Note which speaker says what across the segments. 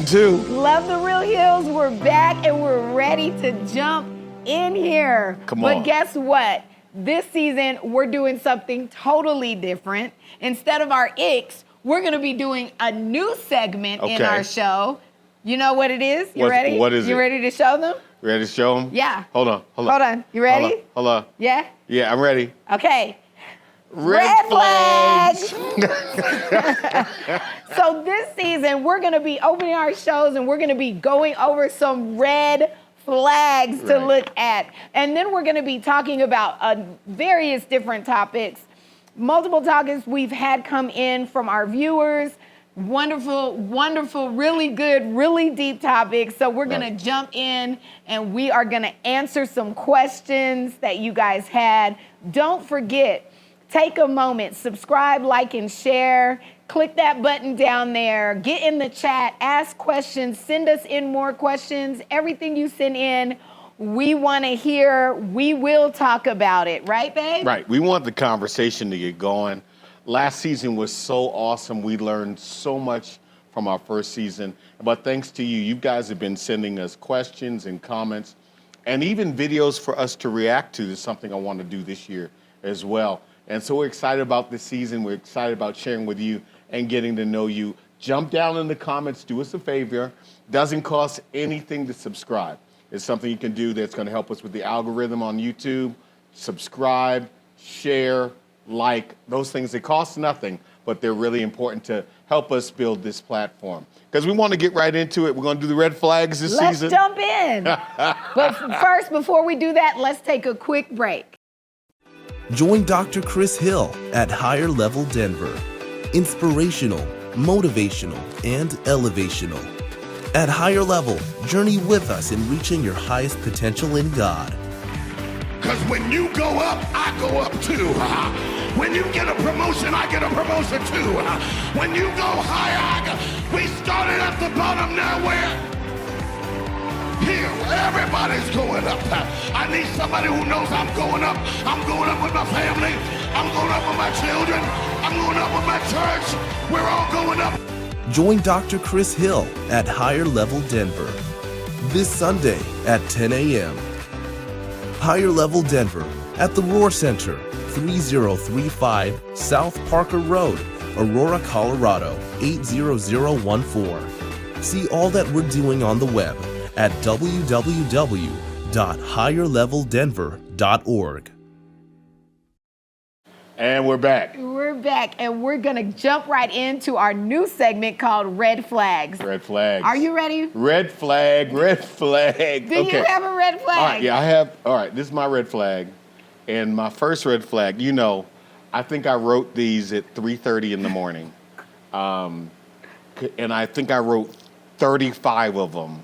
Speaker 1: 2.
Speaker 2: Love the Real Heels. We're back and we're ready to jump in here.
Speaker 1: Come on.
Speaker 2: But guess what? This season, we're doing something totally different. Instead of our icks, we're going to be doing a new segment in our show. You know what it is? You ready?
Speaker 1: What is it?
Speaker 2: You ready to show them?
Speaker 1: Ready to show them?
Speaker 2: Yeah.
Speaker 1: Hold on.
Speaker 2: Hold on. You ready?
Speaker 1: Hold on.
Speaker 2: Yeah?
Speaker 1: Yeah, I'm ready.
Speaker 2: Okay.
Speaker 1: Red flags.
Speaker 2: So this season, we're going to be opening our shows and we're going to be going over some red flags to look at. And then we're going to be talking about various different topics, multiple topics we've had come in from our viewers. Wonderful, wonderful, really good, really deep topics. So we're going to jump in and we are going to answer some questions that you guys had. Don't forget, take a moment, subscribe, like, and share. Click that button down there. Get in the chat. Ask questions. Send us in more questions. Everything you send in, we want to hear. We will talk about it. Right, babe?
Speaker 1: Right. We want the conversation to get going. Last season was so awesome. We learned so much from our first season. But thanks to you, you guys have been sending us questions and comments and even videos for us to react to. Is something I want to do this year as well. And so we're excited about this season. We're excited about sharing with you and getting to know you. Jump down in the comments. Do us a favor. Doesn't cost anything to subscribe. It's something you can do that's going to help us with the algorithm on YouTube. Subscribe, share, like, those things. They cost nothing, but they're really important to help us build this platform. Because we want to get right into it. We're going to do the red flags this season.
Speaker 2: Let's jump in. But first, before we do that, let's take a quick break.
Speaker 3: Join Dr. Chris Hill at Higher Level Denver. Inspirational, motivational, and elevational. At Higher Level, journey with us in reaching your highest potential in God.
Speaker 4: Because when you go up, I go up too. When you get a promotion, I get a promotion too. When you go higher, we started at the bottom, now we're here. Everybody's going up. I need somebody who knows I'm going up. I'm going up with my family. I'm going up with my children. I'm going up with my church. We're all going up.
Speaker 3: Join Dr. Chris Hill at Higher Level Denver this Sunday at 10 a.m. Higher Level Denver at the Roar Center, 3035 South Parker Road, Aurora, Colorado, 80014. See all that we're doing on the web at www.higherleveldenver.org.
Speaker 1: And we're back.
Speaker 2: We're back, and we're going to jump right into our new segment called Red Flags.
Speaker 1: Red flags.
Speaker 2: Are you ready?
Speaker 1: Red flag, red flag.
Speaker 2: Do you have a red flag?
Speaker 1: All right, yeah, I have. All right, this is my red flag. And my first red flag, you know, I think I wrote these at 3:30 in the morning. And I think I wrote 35 of them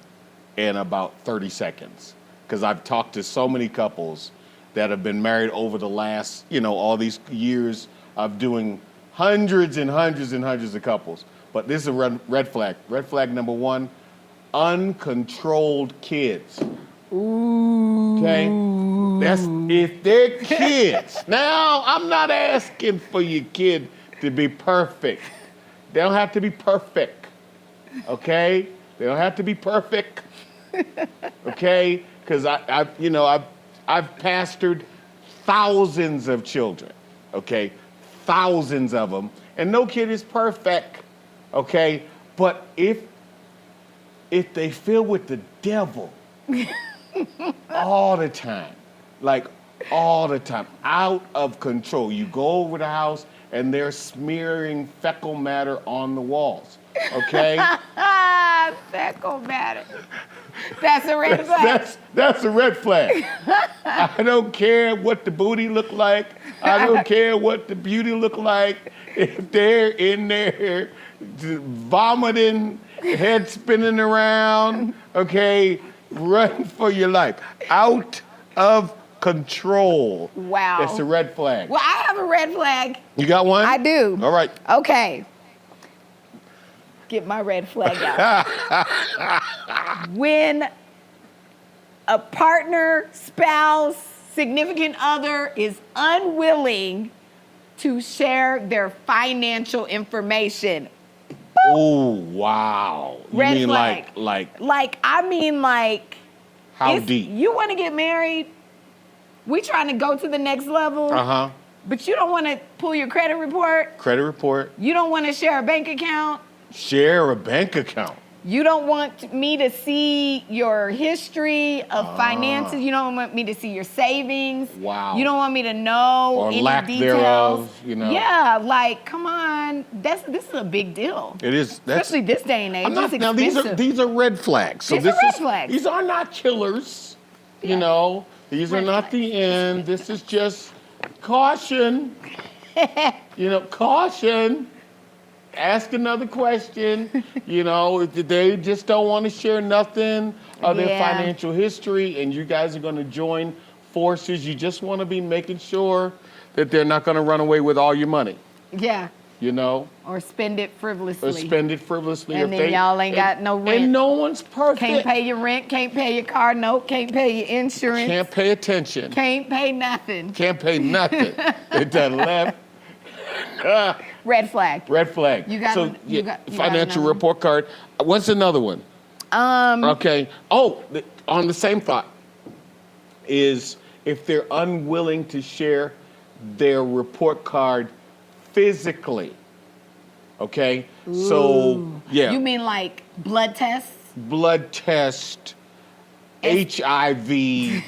Speaker 1: in about 30 seconds. Because I've talked to so many couples that have been married over the last, all these years of doing hundreds and hundreds and hundreds of couples. But this is a red flag. Red flag number 1, uncontrolled kids.
Speaker 2: Ooh.
Speaker 1: Okay? That's if they're kids. Now, I'm not asking for your kid to be perfect. They don't have to be perfect. Okay? They don't have to be perfect. Okay? Because I've pastored thousands of children, okay? Thousands of them. And no kid is perfect, okay? But if they fill with the devil all the time, like all the time, out of control. You go over the house and they're smearing fecal matter on the walls, okay?
Speaker 2: Fecal matter. That's a red flag.
Speaker 1: That's a red flag. I don't care what the booty look like. I don't care what the beauty look like. If they're in there vomiting, head spinning around, okay, run for your life. Out of control.
Speaker 2: Wow.
Speaker 1: That's a red flag.
Speaker 2: Well, I have a red flag.
Speaker 1: You got one?
Speaker 2: I do.
Speaker 1: All right.
Speaker 2: Okay. Get my red flag out. When a partner, spouse, significant other is unwilling to share their financial information.
Speaker 1: Oh, wow. You
Speaker 2: Red
Speaker 1: mean
Speaker 2: flag.
Speaker 1: like how
Speaker 2: it's-
Speaker 1: deep?
Speaker 2: You want to get married? We trying to go to the next level.
Speaker 1: Uh-huh.
Speaker 2: But you don't want to pull your credit report.
Speaker 1: Credit report.
Speaker 2: You don't want to share a bank account.
Speaker 1: Share a bank account.
Speaker 2: You don't want me to see your history of finances. You don't want me to see your savings.
Speaker 1: Wow.
Speaker 2: You don't want me to know
Speaker 1: Or
Speaker 2: any
Speaker 1: lack
Speaker 2: details.
Speaker 1: thereof, you know.
Speaker 2: Yeah, like, come on. This is a big deal.
Speaker 1: It is.
Speaker 2: Especially this day and age.
Speaker 1: I'm not,
Speaker 2: It's
Speaker 1: now
Speaker 2: expensive.
Speaker 1: these are red flags. So
Speaker 2: These are red flags.
Speaker 1: These are not killers. You
Speaker 2: Yeah.
Speaker 1: know, these are
Speaker 2: Red
Speaker 1: not the end. This is just caution. You know, caution. Ask another question. You know, they just don't want to share nothing of their
Speaker 2: Yeah.
Speaker 1: financial history, and you guys are going to join forces. You just want to be making sure that they're not going to run away with all your money.
Speaker 2: Yeah.
Speaker 1: You know,
Speaker 2: Or spend it frivolously.
Speaker 1: or spend it frivolously.
Speaker 2: And
Speaker 1: if
Speaker 2: then y'all ain't got no rent.
Speaker 1: And no one's perfect.
Speaker 2: Can't pay your rent, can't pay your car note, can't pay your insurance,
Speaker 1: Can't pay attention.
Speaker 2: can't pay nothing.
Speaker 1: Can't pay nothing. It done left.
Speaker 2: Red flag.
Speaker 1: Red flag.
Speaker 2: You got
Speaker 1: so,
Speaker 2: an- you got
Speaker 1: financial
Speaker 2: another one?
Speaker 1: report card. What's another one? Okay. Oh, on the same thought is if they're unwilling to share their report card physically. Okay. So yeah,
Speaker 2: You mean like blood tests?
Speaker 1: blood test, HIV,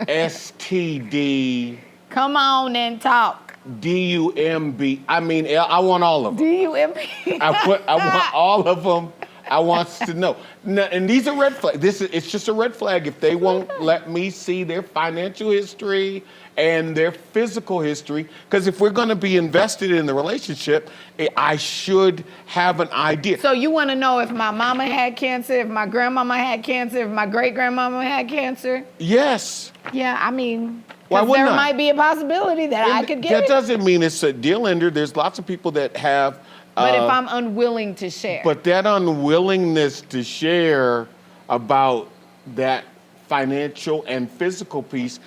Speaker 1: STD,
Speaker 2: Come on and talk.
Speaker 1: DUMB. I mean, I want all of them.
Speaker 2: DUMP.
Speaker 1: I want all of them. I want to know. And these are red flags. It's just a red flag if they won't let me see their financial history and their physical history. Because if we're going to be invested in the relationship, I should have an idea.
Speaker 2: So you want to know if my mama had cancer, if my grandmama had cancer, if my great grandmama had cancer?
Speaker 1: Yes.
Speaker 2: Yeah, I mean,
Speaker 1: Why
Speaker 2: 'cause
Speaker 1: wouldn't
Speaker 2: there
Speaker 1: I?
Speaker 2: might be a possibility that I could get
Speaker 1: That
Speaker 2: it.
Speaker 1: doesn't mean it's a deal ender. There's lots of people that have.
Speaker 2: But if I'm unwilling to share.
Speaker 1: But that unwillingness to share about that financial and physical piece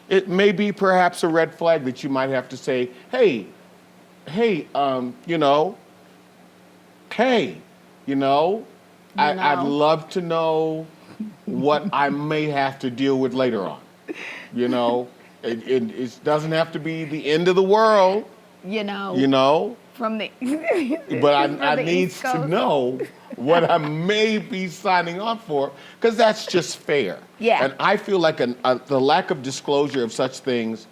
Speaker 1: it may be perhaps a red flag that you might have to say, hey, you know, I'd love to know what I may have to deal with later on. You know, it doesn't have to be the end of the world,
Speaker 2: you know, from the
Speaker 1: but
Speaker 2: from
Speaker 1: I
Speaker 2: the
Speaker 1: needs
Speaker 2: East
Speaker 1: to
Speaker 2: Coast.
Speaker 1: know what I may be signing on for, because that's just fair.
Speaker 2: Yeah.
Speaker 1: And I feel like the lack of disclosure of such things,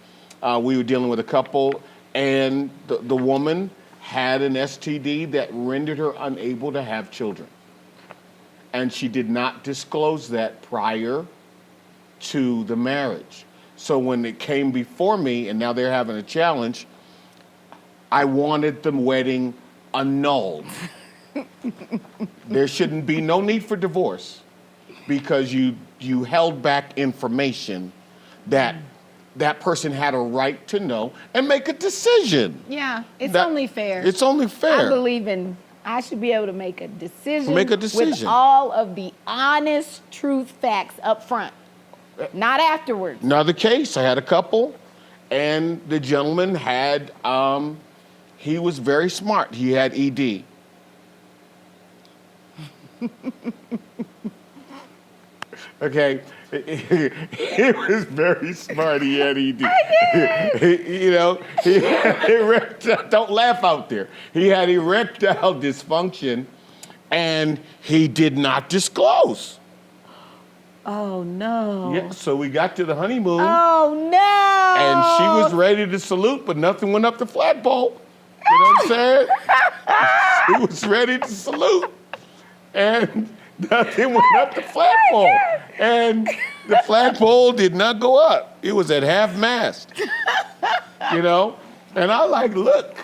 Speaker 1: we were dealing with a couple, and the woman had an STD that rendered her unable to have children. And she did not disclose that prior to the marriage. So when it came before me, and now they're having a challenge, I wanted the wedding annulled. There shouldn't be no need for divorce because you held back information that that person had a right to know and make a decision.
Speaker 2: Yeah, it's
Speaker 1: That-
Speaker 2: only fair.
Speaker 1: It's only fair.
Speaker 2: I believe I should be able to make a decision.
Speaker 1: Make a
Speaker 2: with
Speaker 1: decision.
Speaker 2: all of the honest truth facts up front, not afterwards.
Speaker 1: Another case, I had a couple, and the gentleman had, he was very smart. He had ED. Okay, he was very smart. He had ED. You know, he had erectile, don't laugh out there. He had erectile dysfunction, and he did not disclose.
Speaker 2: Oh no.
Speaker 1: Yeah, so we got to the honeymoon.
Speaker 2: Oh no.
Speaker 1: And she was ready to salute, but nothing went up the flagpole. You know what I'm saying? She was ready to salute, and nothing went up the flagpole. And the flagpole did not go up. It was at half mast. You know? And I like, look.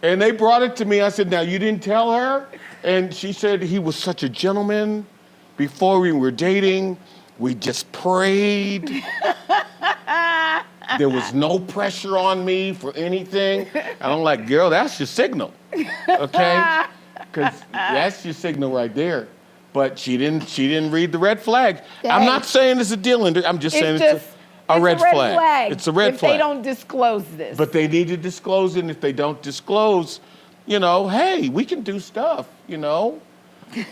Speaker 1: And they brought it to me. I said, now you didn't tell her? And she said, he was such a gentleman. Before we were dating, we just prayed. There was no pressure on me for anything. And I'm like, girl, that's your signal, okay? Because that's your signal right there. But she didn't read the red flag. I'm not saying it's a deal ender. I'm just saying it's a red flag. It's a red flag.
Speaker 2: If they don't disclose this.
Speaker 1: But they need to disclose it, and if they don't disclose, you know, hey, we can do stuff, you know.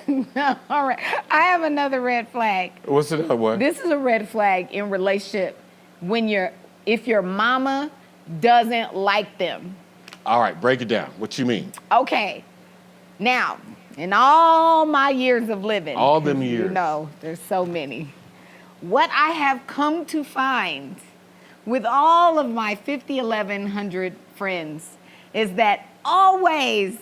Speaker 2: All right. I have another red flag.
Speaker 1: What's another one?
Speaker 2: This is a red flag in relationship if your mama doesn't like them.
Speaker 1: All right, break it down. What you mean?
Speaker 2: Okay. Now, in all my years of living,
Speaker 1: All them
Speaker 2: 'cause
Speaker 1: years.
Speaker 2: you know, there's so many. What I have come to find with all of my 1,100 friends is that always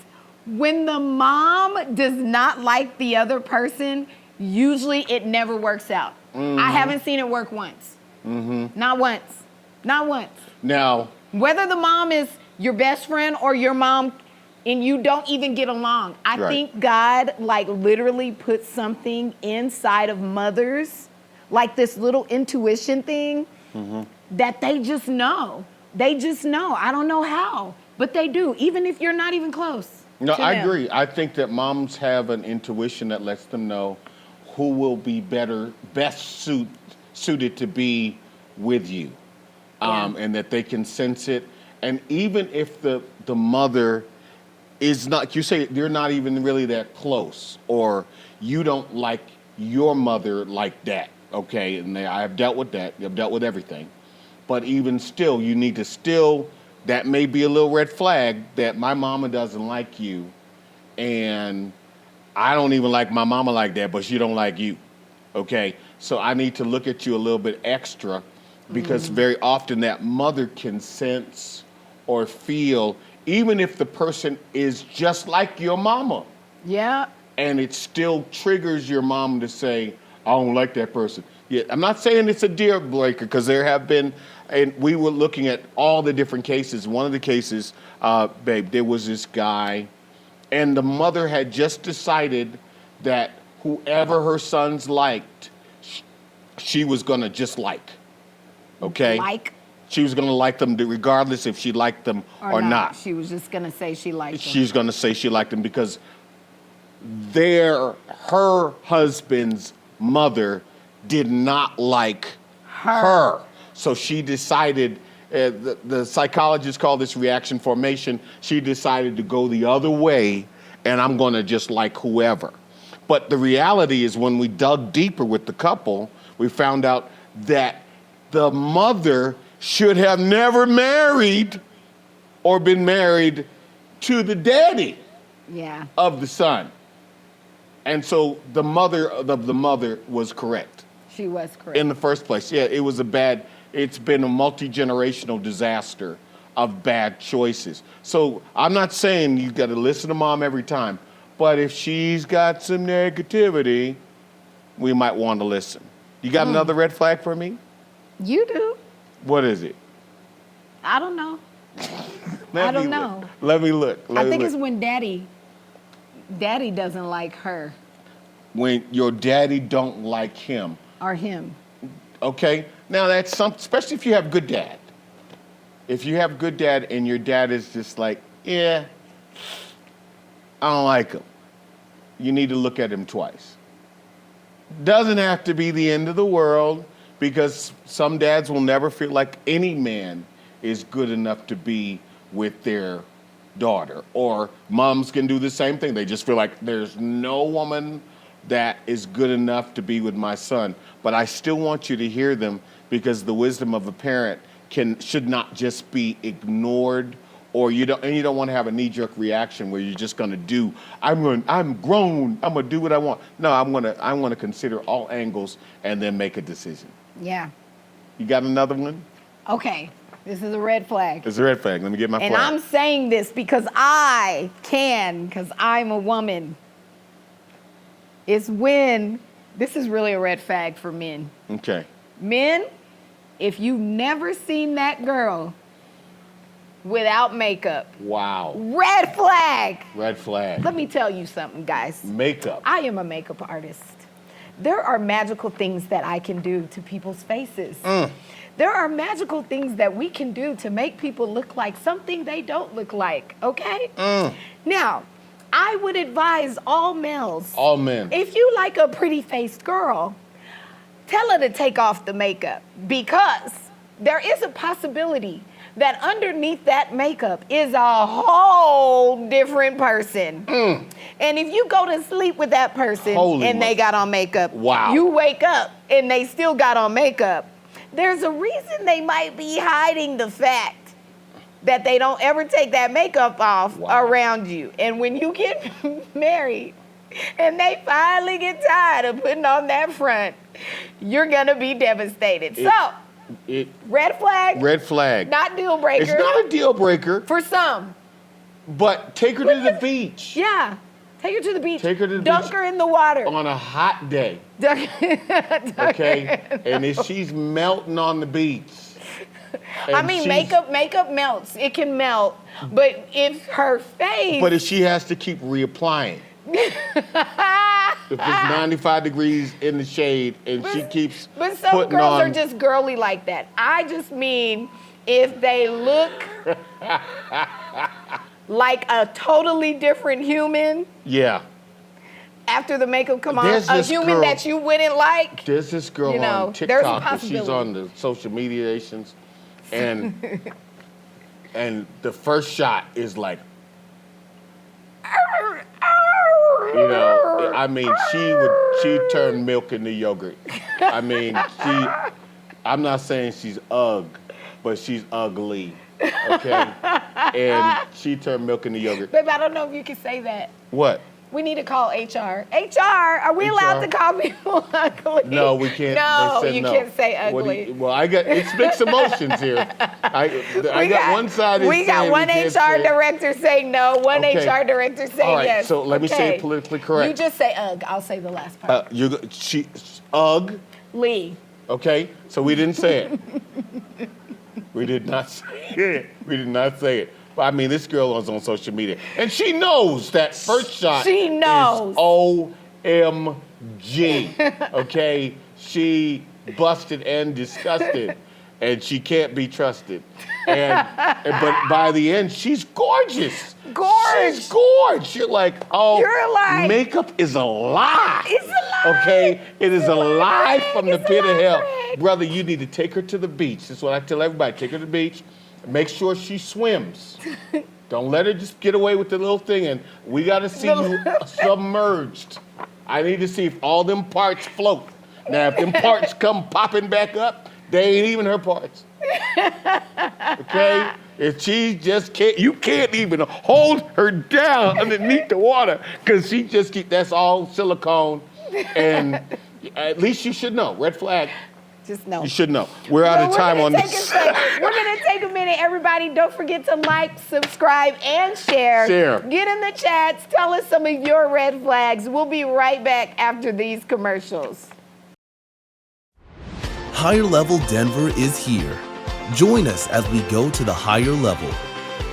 Speaker 2: when the mom does not like the other person, usually it never works out. I haven't seen it work once. Not once. Not once.
Speaker 1: Now,
Speaker 2: Whether the mom is your best friend or your mom and you don't even get along, I
Speaker 1: Right.
Speaker 2: think God like literally put something inside of mothers, like this little intuition thing that they just know. They just know. I don't know how, but they do, even if you're not even close.
Speaker 1: no,
Speaker 2: to
Speaker 1: I
Speaker 2: them.
Speaker 1: agree. I think that moms have an intuition that lets them know who will be best suited to be with you, and that they can sense it. And even if the mother is not, you say they're not even really that close, or you don't like your mother like that, okay? And I've dealt with that. I've dealt with everything. But even still, you need to still, that may be a little red flag that my mama doesn't like you, and I don't even like my mama like that, but she don't like you, okay? So I need to look at you a little bit extra, because very often that mother can sense or feel, even if the person is just like your mama,
Speaker 2: Yeah.
Speaker 1: and it still triggers your mom to say, I don't like that person. Yeah, I'm not saying it's a deal breaker, because there have been, and we were looking at all the different cases. One of the cases, babe, there was this guy, and the mother had just decided that whoever her sons liked, she was gonna just like, okay?
Speaker 2: Like
Speaker 1: She was gonna like them regardless if she liked them or not.
Speaker 2: She was just gonna say she liked them.
Speaker 1: She's going to say she liked him because her husband's mother did not like her. So she decided, the psychologists call this reaction formation. She decided to go the other way, and I'm going to just like whoever. But the reality is, when we dug deeper with the couple, we found out that the mother should have never married or been married to the daddy
Speaker 2: Yeah.
Speaker 1: of the son. And so the mother of the mother was correct
Speaker 2: She was correct.
Speaker 1: in the first place. Yeah, it's been a multi-generational disaster of bad choices. So I'm not saying you got to listen to mom every time, but if she's got some negativity, we might want to listen. You got another red flag for me?
Speaker 2: You do.
Speaker 1: What is it?
Speaker 2: I don't know.
Speaker 1: Let
Speaker 2: I don't
Speaker 1: me
Speaker 2: know.
Speaker 1: look. Let me look.
Speaker 2: I think it's when daddy doesn't like her
Speaker 1: when your daddy don't like him.
Speaker 2: or him.
Speaker 1: Okay? Now that's something, especially if you have good dad. If you have good dad and your dad is just like, yeah, I don't like him, you need to look at him twice. Doesn't have to be the end of the world, because some dads will never feel like any man is good enough to be with their daughter. Or moms can do the same thing. They just feel like there's no woman that is good enough to be with my son. But I still want you to hear them, because the wisdom of a parent should not just be ignored, or you don't want to have a knee-jerk reaction where you're just going to do, I'm grown, I'm going to do what I want. No, I want to consider all angles and then make a decision.
Speaker 2: Yeah.
Speaker 1: You got another one?
Speaker 2: Okay. This is a red flag.
Speaker 1: It's a red flag. Let me get my
Speaker 2: And
Speaker 1: flag.
Speaker 2: I'm saying this because because I'm a woman. It's when, this is really a red flag for men.
Speaker 1: Okay.
Speaker 2: Men, if you've never seen that girl without makeup,
Speaker 1: Wow.
Speaker 2: red flag.
Speaker 1: Red flag.
Speaker 2: Let me tell you something, guys.
Speaker 1: Makeup.
Speaker 2: I am a makeup artist. There are magical things that I can do to people's faces. There are magical things that we can do to make people look like something they don't look like, okay? Now, I would advise all males,
Speaker 1: All men.
Speaker 2: if you like a pretty faced girl, tell her to take off the makeup, because there is a possibility that underneath that makeup is a whole different person. And if you go to sleep with that person
Speaker 1: Holy
Speaker 2: and they
Speaker 1: moly.
Speaker 2: got on makeup,
Speaker 1: Wow.
Speaker 2: you wake up and they still got on makeup, there's a reason they might be hiding the fact that they don't ever take that makeup off around you. And when you get married and they finally get tired of putting on that front, you're gonna be devastated. Red flag,
Speaker 1: Red flag.
Speaker 2: not deal breaker.
Speaker 1: It's not a deal breaker,
Speaker 2: for some.
Speaker 1: but take her to the beach
Speaker 2: Yeah, take her to the beach.
Speaker 1: Take her to the
Speaker 2: Dunk
Speaker 1: beach.
Speaker 2: her in the water.
Speaker 1: on a hot day,
Speaker 2: Dunk
Speaker 1: okay? And if she's melting on the beach.
Speaker 2: I
Speaker 1: and
Speaker 2: mean,
Speaker 1: she's-
Speaker 2: makeup melts. It can melt. But if her face...
Speaker 1: But if she has to keep reapplying. If it's 95 degrees in the shade and she keeps
Speaker 2: But some
Speaker 1: putting
Speaker 2: girls
Speaker 1: on,
Speaker 2: are just girly like that. I just mean if they look like a totally different human
Speaker 1: yeah.
Speaker 2: after the makeup come on,
Speaker 1: There's
Speaker 2: a
Speaker 1: this
Speaker 2: human
Speaker 1: girl-
Speaker 2: that you wouldn't like.
Speaker 1: There's this girl
Speaker 2: You know,
Speaker 1: on
Speaker 2: there's a
Speaker 1: TikTok, and she's
Speaker 2: possibility.
Speaker 1: on the social mediations, and and the first shot is like, you know, I mean, she'd turn milk into yogurt. I mean, I'm not saying she's but she's ugly, okay? And she turned milk into yogurt.
Speaker 2: Babe, I don't know if you can say that.
Speaker 1: What?
Speaker 2: We need to call HR. HR, are we allowed to call people ugly?
Speaker 1: No, we can't.
Speaker 2: No,
Speaker 1: They said
Speaker 2: you
Speaker 1: no.
Speaker 2: can't say
Speaker 1: What do
Speaker 2: ugly.
Speaker 1: well, I got it's mixed emotions here. I got one side. is
Speaker 2: We got
Speaker 1: saying
Speaker 2: one
Speaker 1: we can't
Speaker 2: HR
Speaker 1: say it.
Speaker 2: director saying no, one
Speaker 1: Okay.
Speaker 2: HR director saying
Speaker 1: All right,
Speaker 2: yes.
Speaker 1: so let me say it
Speaker 2: Okay.
Speaker 1: politically correct.
Speaker 2: You just say ugh. I'll say the last part.
Speaker 1: Ugh.
Speaker 2: Lee.
Speaker 1: Okay, so we didn't say it. We did not say it. We did not say it. But I mean, this girl was on social media, and she knows that first shot.
Speaker 2: She knows.
Speaker 1: Is OMG. Okay, she busted and disgusted, and she can't be trusted. But by the end, she's gorgeous.
Speaker 2: Gorge.
Speaker 1: She's gorgeous. You're like, oh,
Speaker 2: You're like-
Speaker 1: makeup is a lie.
Speaker 2: It's a lie.
Speaker 1: Okay, it is a lie from the
Speaker 2: It's a
Speaker 1: pit of
Speaker 2: lie,
Speaker 1: hell.
Speaker 2: Greg.
Speaker 1: Brother, you need to take her to the beach. That's what I tell everybody. Take her to the beach. Make sure she swims. Don't let her just get away with the little thing. And we got to see you submerged. I need to see if all them parts float. Now, if them parts come popping back up, they ain't even her parts. Okay? If she just can't, you can't even hold her down underneath the water because she just that's all silicone. And at least you should know. Red flag.
Speaker 2: Just no.
Speaker 1: You should know. We're out of
Speaker 2: Well,
Speaker 1: time on
Speaker 2: we're gonna
Speaker 1: this.
Speaker 2: We're going to take a minute, everybody. Don't forget to like, subscribe, and share.
Speaker 1: Share.
Speaker 2: Get in the chats. Tell us some of your red flags. We'll be right back after these commercials.
Speaker 3: Higher Level Denver is here. Join us as we go to the higher level.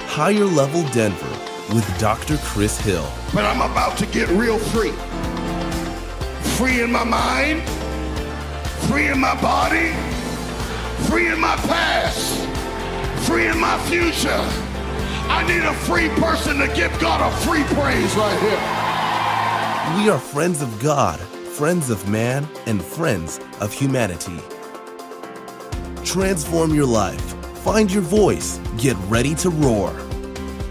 Speaker 3: Higher Level Denver with Dr. Chris Hill.
Speaker 4: But I'm about to get real free. Free in my mind, free in my body, free in my past, free in my future. I need a free person to give God a free praise right here.
Speaker 3: We are friends of God, friends of man, and friends of humanity. Transform your life. Find your voice. Get ready to roar.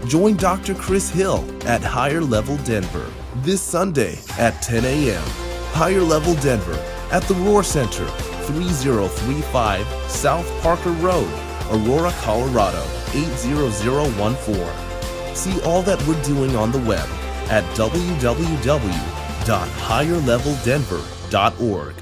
Speaker 3: Join Dr. Chris Hill at Higher Level Denver this Sunday at 10 a.m. Higher Level Denver at the Roar Center, 3035 South Parker Road, Aurora, Colorado, 80014. See all that we're doing on the web at www.higherleveldenver.org.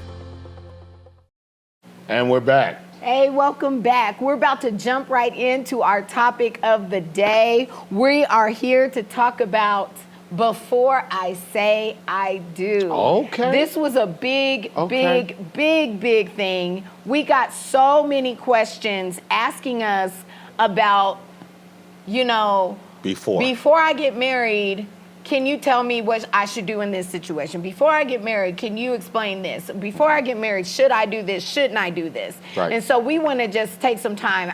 Speaker 1: And we're back.
Speaker 2: Hey, welcome back. We're about to jump right into our topic of the day. We are here to talk about before I say I do.
Speaker 1: Okay.
Speaker 2: This was a big
Speaker 1: Okay.
Speaker 2: thing. We got so many questions asking us about, before I get married, can you tell me what I should do in this situation? Before I get married, can you explain this? Before I get married, should I do this? Shouldn't I do this?
Speaker 1: Right.
Speaker 2: And so we want to just take some time.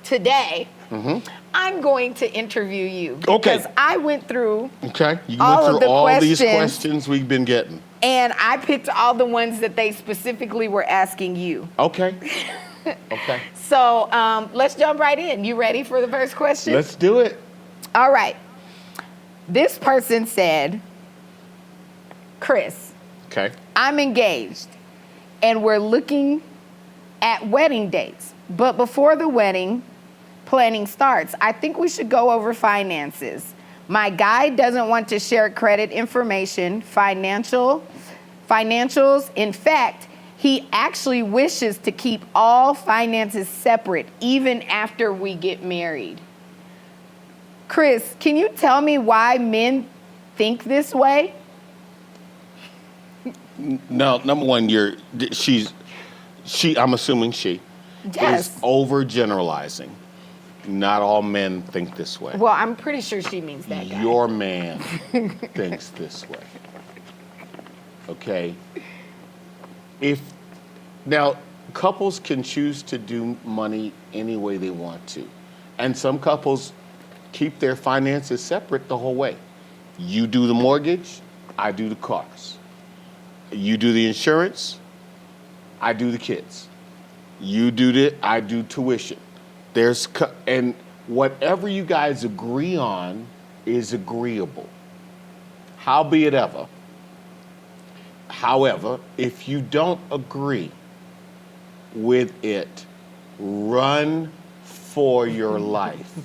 Speaker 2: Today, I'm going to interview you.
Speaker 1: Okay.
Speaker 2: Because I went through
Speaker 1: Okay, you
Speaker 2: all
Speaker 1: went
Speaker 2: of
Speaker 1: through
Speaker 2: the
Speaker 1: all these
Speaker 2: questions.
Speaker 1: questions we've been getting.
Speaker 2: and I picked all the ones that they specifically were asking you.
Speaker 1: Okay. Okay.
Speaker 2: So let's jump right in. You ready for the first question?
Speaker 1: Let's do it.
Speaker 2: All right. This person said, Chris,
Speaker 1: Okay.
Speaker 2: I'm engaged and we're looking at wedding dates. But before the wedding planning starts, I think we should go over finances. My guy doesn't want to share credit information, financials. In fact, he actually wishes to keep all finances separate even after we get married. Chris, can you tell me why men think this way?
Speaker 1: No, number one, I'm assuming she
Speaker 2: Yes.
Speaker 1: is overgeneralizing. Not all men think this way.
Speaker 2: Well, I'm pretty sure she means that guy.
Speaker 1: Your man thinks this way. Okay? Now, couples can choose to do money any way they want to. And some couples keep their finances separate the whole way. You do the mortgage, I do the cars. You do the insurance, I do the kids. You do I do tuition. And whatever you guys agree on is agreeable. However, if you don't agree with it, run for your life.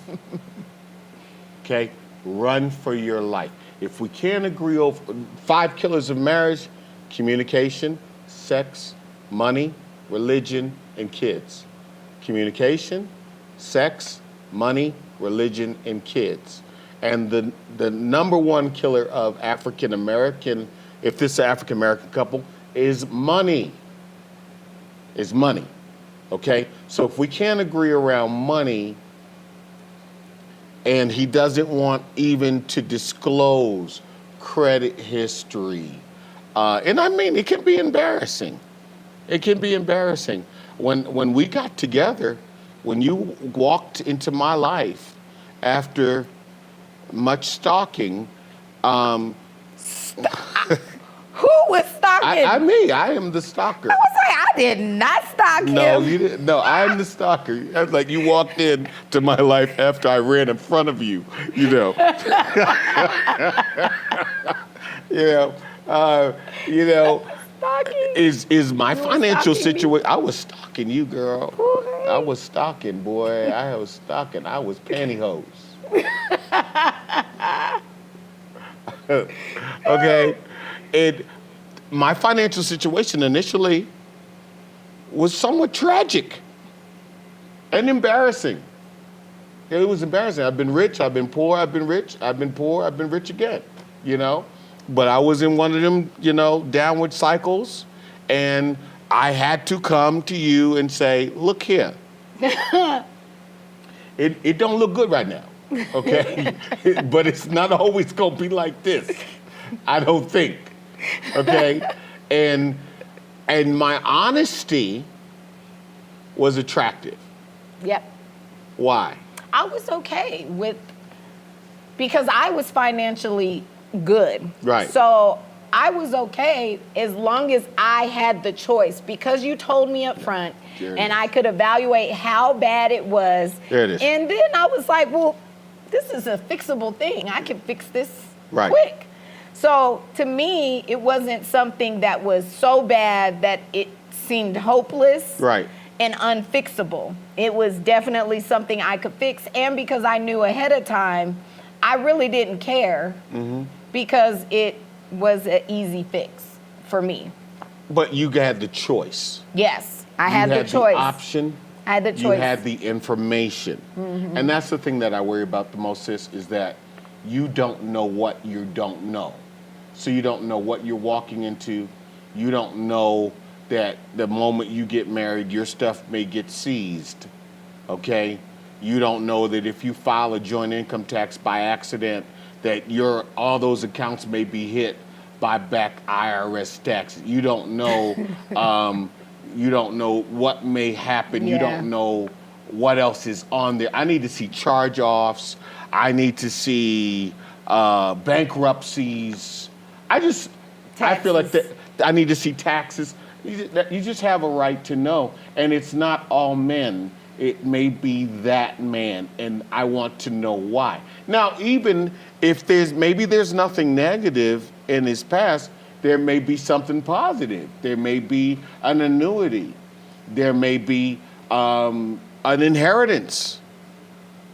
Speaker 1: Okay? Run for your life. If we can't agree over 5 killers of marriage: communication, sex, money, religion, and kids. Communication, sex, money, religion, and kids. And the number one killer of African American, if this is an African American couple, is money. Is money. Okay? So if we can't agree around money, and he doesn't want even to disclose credit history, and I mean, it can be embarrassing. It can be embarrassing. When we got together, when you walked into my life after much stalking,
Speaker 2: Who was stalking?
Speaker 1: I am the stalker.
Speaker 2: I was like, I did not stalk him.
Speaker 1: No, you didn't. No, I'm the stalker. I was like, you walked into my life after I ran in front of you, you know.
Speaker 2: Stalking.
Speaker 1: Is my
Speaker 2: You were
Speaker 1: financial
Speaker 2: stalking me?
Speaker 1: situation? I was stalking you, girl.
Speaker 2: Okay.
Speaker 1: I was stalking, boy. I was stalking. I was pantyhose. Okay, my financial situation initially was somewhat tragic and embarrassing. It was embarrassing. I've been rich, I've been poor, I've been rich, I've been poor, I've been rich again, you know? But I was in one of them, downward cycles, and I had to come to you and say, look here. It don't look good right now, okay? But it's not always gonna be like this, I don't think, okay? And my honesty was attractive.
Speaker 2: Yep.
Speaker 1: Why?
Speaker 2: I was okay because I was financially good.
Speaker 1: Right.
Speaker 2: So I was okay as long as I had the choice, because you told me up front
Speaker 1: There it
Speaker 2: and
Speaker 1: is.
Speaker 2: I could evaluate how bad it was.
Speaker 1: There it is.
Speaker 2: And then I was like, well, this is a fixable thing. I can fix this
Speaker 1: Right.
Speaker 2: quick. So to me, it wasn't something that was so bad that it seemed hopeless.
Speaker 1: Right.
Speaker 2: And unfixable. It was definitely something I could fix. And because I knew ahead of time, I really didn't care because it was an easy fix for me.
Speaker 1: But you had the choice.
Speaker 2: Yes, I had
Speaker 1: You
Speaker 2: the choice.
Speaker 1: The option.
Speaker 2: I had the
Speaker 1: You
Speaker 2: choice.
Speaker 1: had the information. And that's the thing that I worry about the most, sis, is that you don't know what you don't know. So you don't know what you're walking into. You don't know that the moment you get married, your stuff may get seized, okay? You don't know that if you file a joint income tax by accident, that all those accounts may be hit by back IRS tax. You don't know, you don't know what may happen. You
Speaker 2: Yeah.
Speaker 1: don't know what else is on there. I need to see charge-offs. I need to see bankruptcies. I feel like
Speaker 2: Taxes.
Speaker 1: that I need to see taxes. You just have a right to know. And it's not all men. It may be that man, and I want to know why. Now, even if there's nothing negative in his past, there may be something positive. There may be an annuity. There may be an inheritance.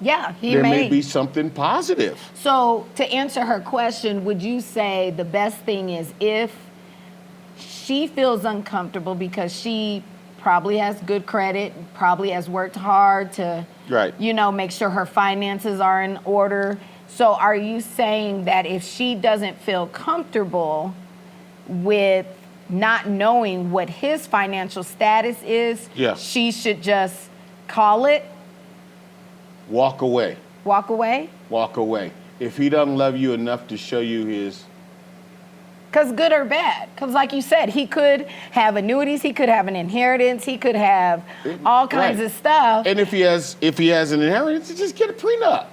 Speaker 2: Yeah,
Speaker 1: There may be something positive.
Speaker 2: So to answer her question, would you say the best thing is if she feels uncomfortable because she probably has good credit, probably has worked hard to,
Speaker 1: Right.
Speaker 2: make sure her finances are in order. So are you saying that if she doesn't feel comfortable with not knowing what his financial status is,
Speaker 1: Yes.
Speaker 2: she should just call it,
Speaker 1: Walk away.
Speaker 2: walk away?
Speaker 1: Walk away. If he doesn't love you enough to show you his,
Speaker 2: Because good or bad. Because like you said, he could have annuities, he could have an inheritance, he could have all kinds
Speaker 1: Right.
Speaker 2: of stuff.
Speaker 1: and if he has an inheritance, just get a prenup.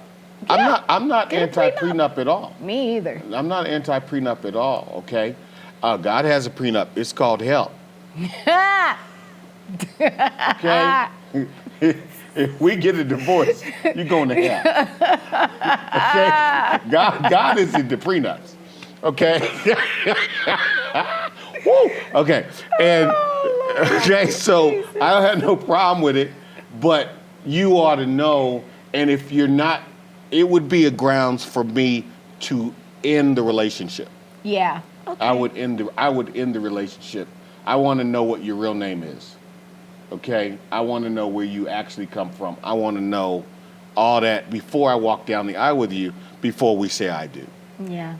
Speaker 1: I'm not
Speaker 2: get a
Speaker 1: anti-prenup at all.
Speaker 2: Me either.
Speaker 1: I'm not anti-prenup at all. Okay, God has a prenup. It's called help. Okay. If we get a divorce, you're going to hell. Okay? God is in the prenups. Okay? Woo! Okay. And okay, so I don't have no problem with it, but you ought to know, and if you're not, it would be a grounds for me to end the relationship.
Speaker 2: Yeah. Okay.
Speaker 1: I would end the relationship. I want to know what your real name is. Okay? I want to know where you actually come from. I want to know all that before I walk down the aisle with you, before we say I do.
Speaker 2: Yeah.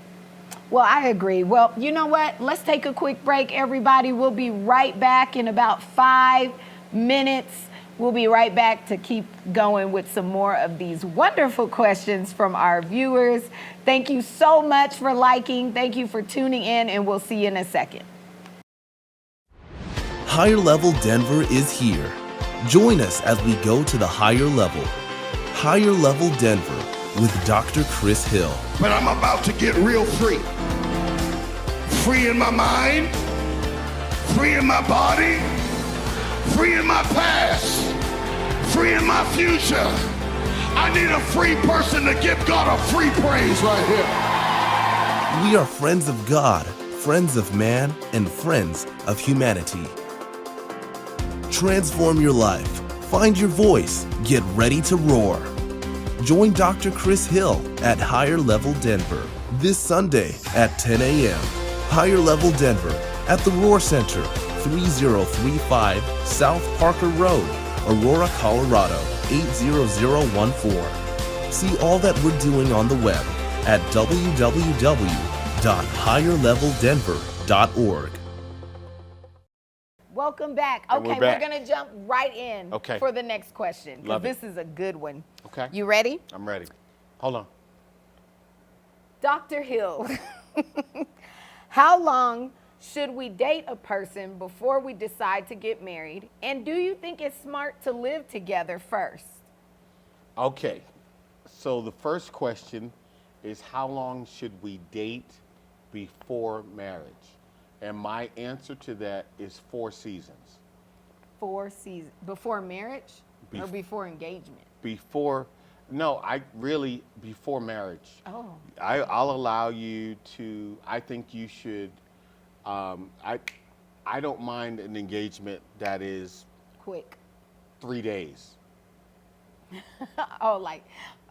Speaker 2: Well, I agree. Well, you know what? Let's take a quick break, everybody. We'll be right back in about 5 minutes. We'll be right back to keep going with some more of these wonderful questions from our viewers. Thank you so much for liking. Thank you for tuning in, and we'll see you in a second.
Speaker 3: Higher Level Denver is here. Join us as we go to the higher level. Higher Level Denver with Dr. Chris Hill.
Speaker 4: But I'm about to get real free. Free in my mind, free in my body, free in my past, free in my future. I need a free person to give God a free praise right here.
Speaker 3: We are friends of God, friends of man, and friends of humanity. Transform your life. Find your voice. Get ready to roar. Join Dr. Chris Hill at Higher Level Denver this Sunday at 10 a.m. Higher Level Denver at the Roar Center, 3035 South Parker Road, Aurora, Colorado, 80014. See all that we're doing on the web at www.higherleveldenver.org.
Speaker 2: Welcome back.
Speaker 1: And
Speaker 2: Okay,
Speaker 1: we're back.
Speaker 2: we're going to jump right in
Speaker 1: Okay.
Speaker 2: for the next question, because
Speaker 1: Love it.
Speaker 2: this is a good one.
Speaker 1: Okay?
Speaker 2: You ready?
Speaker 1: I'm ready. Hold on.
Speaker 2: Dr. Hill, how long should we date a person before we decide to get married? And do you think it's smart to live together first?
Speaker 1: Okay. So the first question is, how long should we date before marriage? And my answer to that is 4 seasons.
Speaker 2: 4 seasons. Before marriage or
Speaker 1: Bef-
Speaker 2: before engagement?
Speaker 1: Before marriage.
Speaker 2: Oh.
Speaker 1: I'll allow you to, I think you should, I don't mind an engagement that is
Speaker 2: Quick.
Speaker 1: 3 days.
Speaker 2: Oh, like,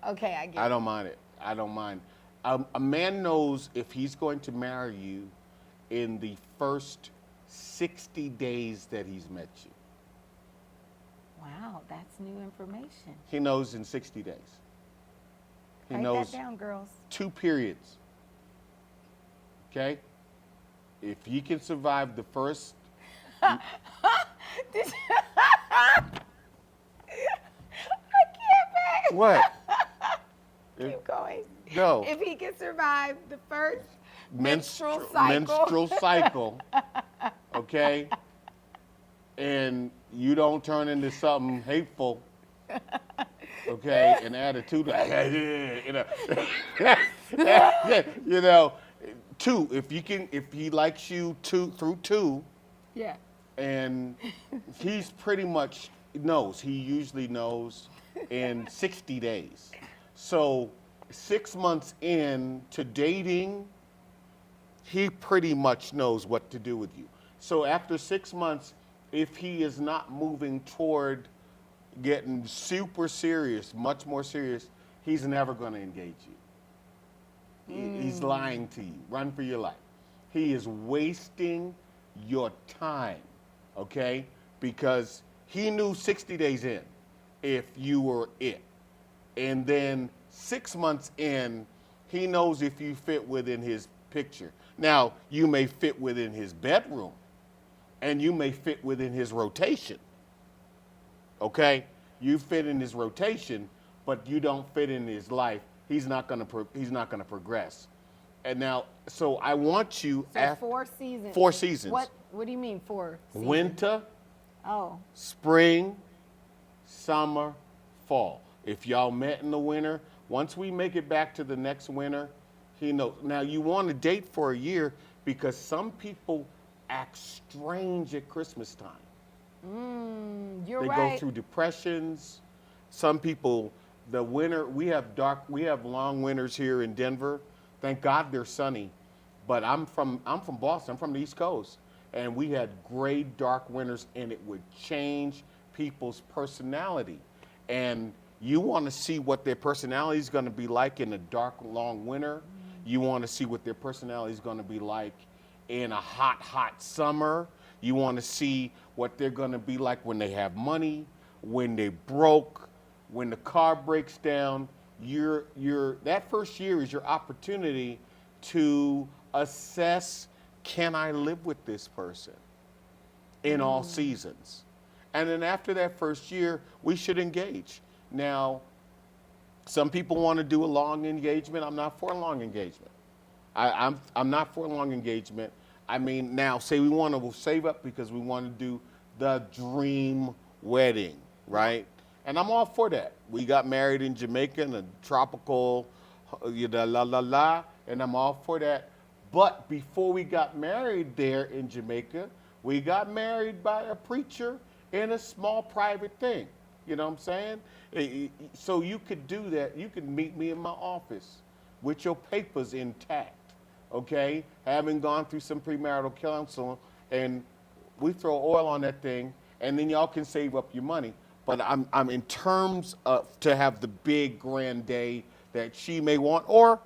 Speaker 2: okay, I get
Speaker 1: I
Speaker 2: it.
Speaker 1: don't mind it. I don't mind. A man knows if he's going to marry you in the first 60 days that he's met you.
Speaker 2: Wow, that's new information.
Speaker 1: He knows in 60 days. He
Speaker 2: Write
Speaker 1: knows
Speaker 2: that down, girls.
Speaker 1: 2 periods. Okay? If you can survive the first,
Speaker 2: I can't back.
Speaker 1: what?
Speaker 2: Keep going.
Speaker 1: No.
Speaker 2: If he can survive the first menstrual
Speaker 1: menstrual cycle, okay? And you don't turn into something hateful, okay, and attitude, you know, 2, if he likes you through 2,
Speaker 2: Yeah.
Speaker 1: And he's pretty much knows. He usually knows in 60 days. So 6 months in to dating, he pretty much knows what to do with you. So after 6 months, if he is not moving toward getting super serious, much more serious, he's never going to engage you. He's lying to you. Run for your life. He is wasting your time, okay? Because he knew 60 days in if you were it. And then 6 months in, he knows if you fit within his picture. Now, you may fit within his bedroom, and you may fit within his rotation. Okay? You fit in his rotation, but you don't fit in his life. He's not gonna progress. And now, so I want you
Speaker 2: So 4 seasons.
Speaker 1: 4 seasons.
Speaker 2: What do you mean 4 seasons?
Speaker 1: Winter,
Speaker 2: Oh.
Speaker 1: spring, summer, fall. If y'all met in the winter, once we make it back to the next winter, he knows. Now you want to date for a year because some people act strange at Christmas time.
Speaker 2: You're
Speaker 1: They
Speaker 2: right.
Speaker 1: go through depressions. Some people, the winter, we have long winters here in Denver. Thank God they're sunny. But I'm from Boston. I'm from the East Coast. And we had gray, dark winters, and it would change people's personality. And you want to see what their personality is going to be like in a dark, long winter. You want to see what their personality is going to be like in a hot, hot summer. You want to see what they're going to be like when they have money, when they broke, when the car breaks down. That first year is your opportunity to assess, can I live with this person in all seasons? And then after that first year, we should engage. Now, some people want to do a long engagement. I'm not for a long engagement. I'm not for a long engagement. I mean, now, say we want to save up because we want to do the dream wedding, right? And I'm all for that. We got married in Jamaica in a tropical, and I'm all for that. But before we got married there in Jamaica, we got married by a preacher in a small private thing. You know what I'm saying? So you could do that. You could meet me in my office with your papers intact, okay? Having gone through some premarital counseling, and we throw oil on that thing, and then y'all can save up your money. But I'm in terms of to have the big grand day that she may want or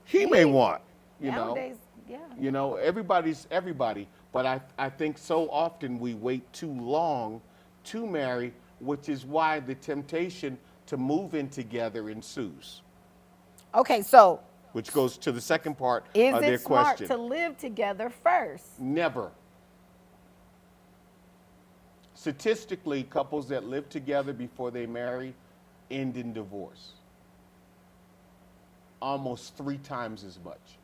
Speaker 1: he may want, you know.
Speaker 2: Nowadays, yeah.
Speaker 1: You know, everybody's everybody. But I think so often we wait too long to marry, which is why the temptation to move in together ensues.
Speaker 2: Okay, so
Speaker 1: Which goes to the second part
Speaker 2: is
Speaker 1: of their
Speaker 2: it smart
Speaker 1: question.
Speaker 2: to live together first?
Speaker 1: Never. Statistically, couples that live together before they marry end in divorce. Almost 3 times as much.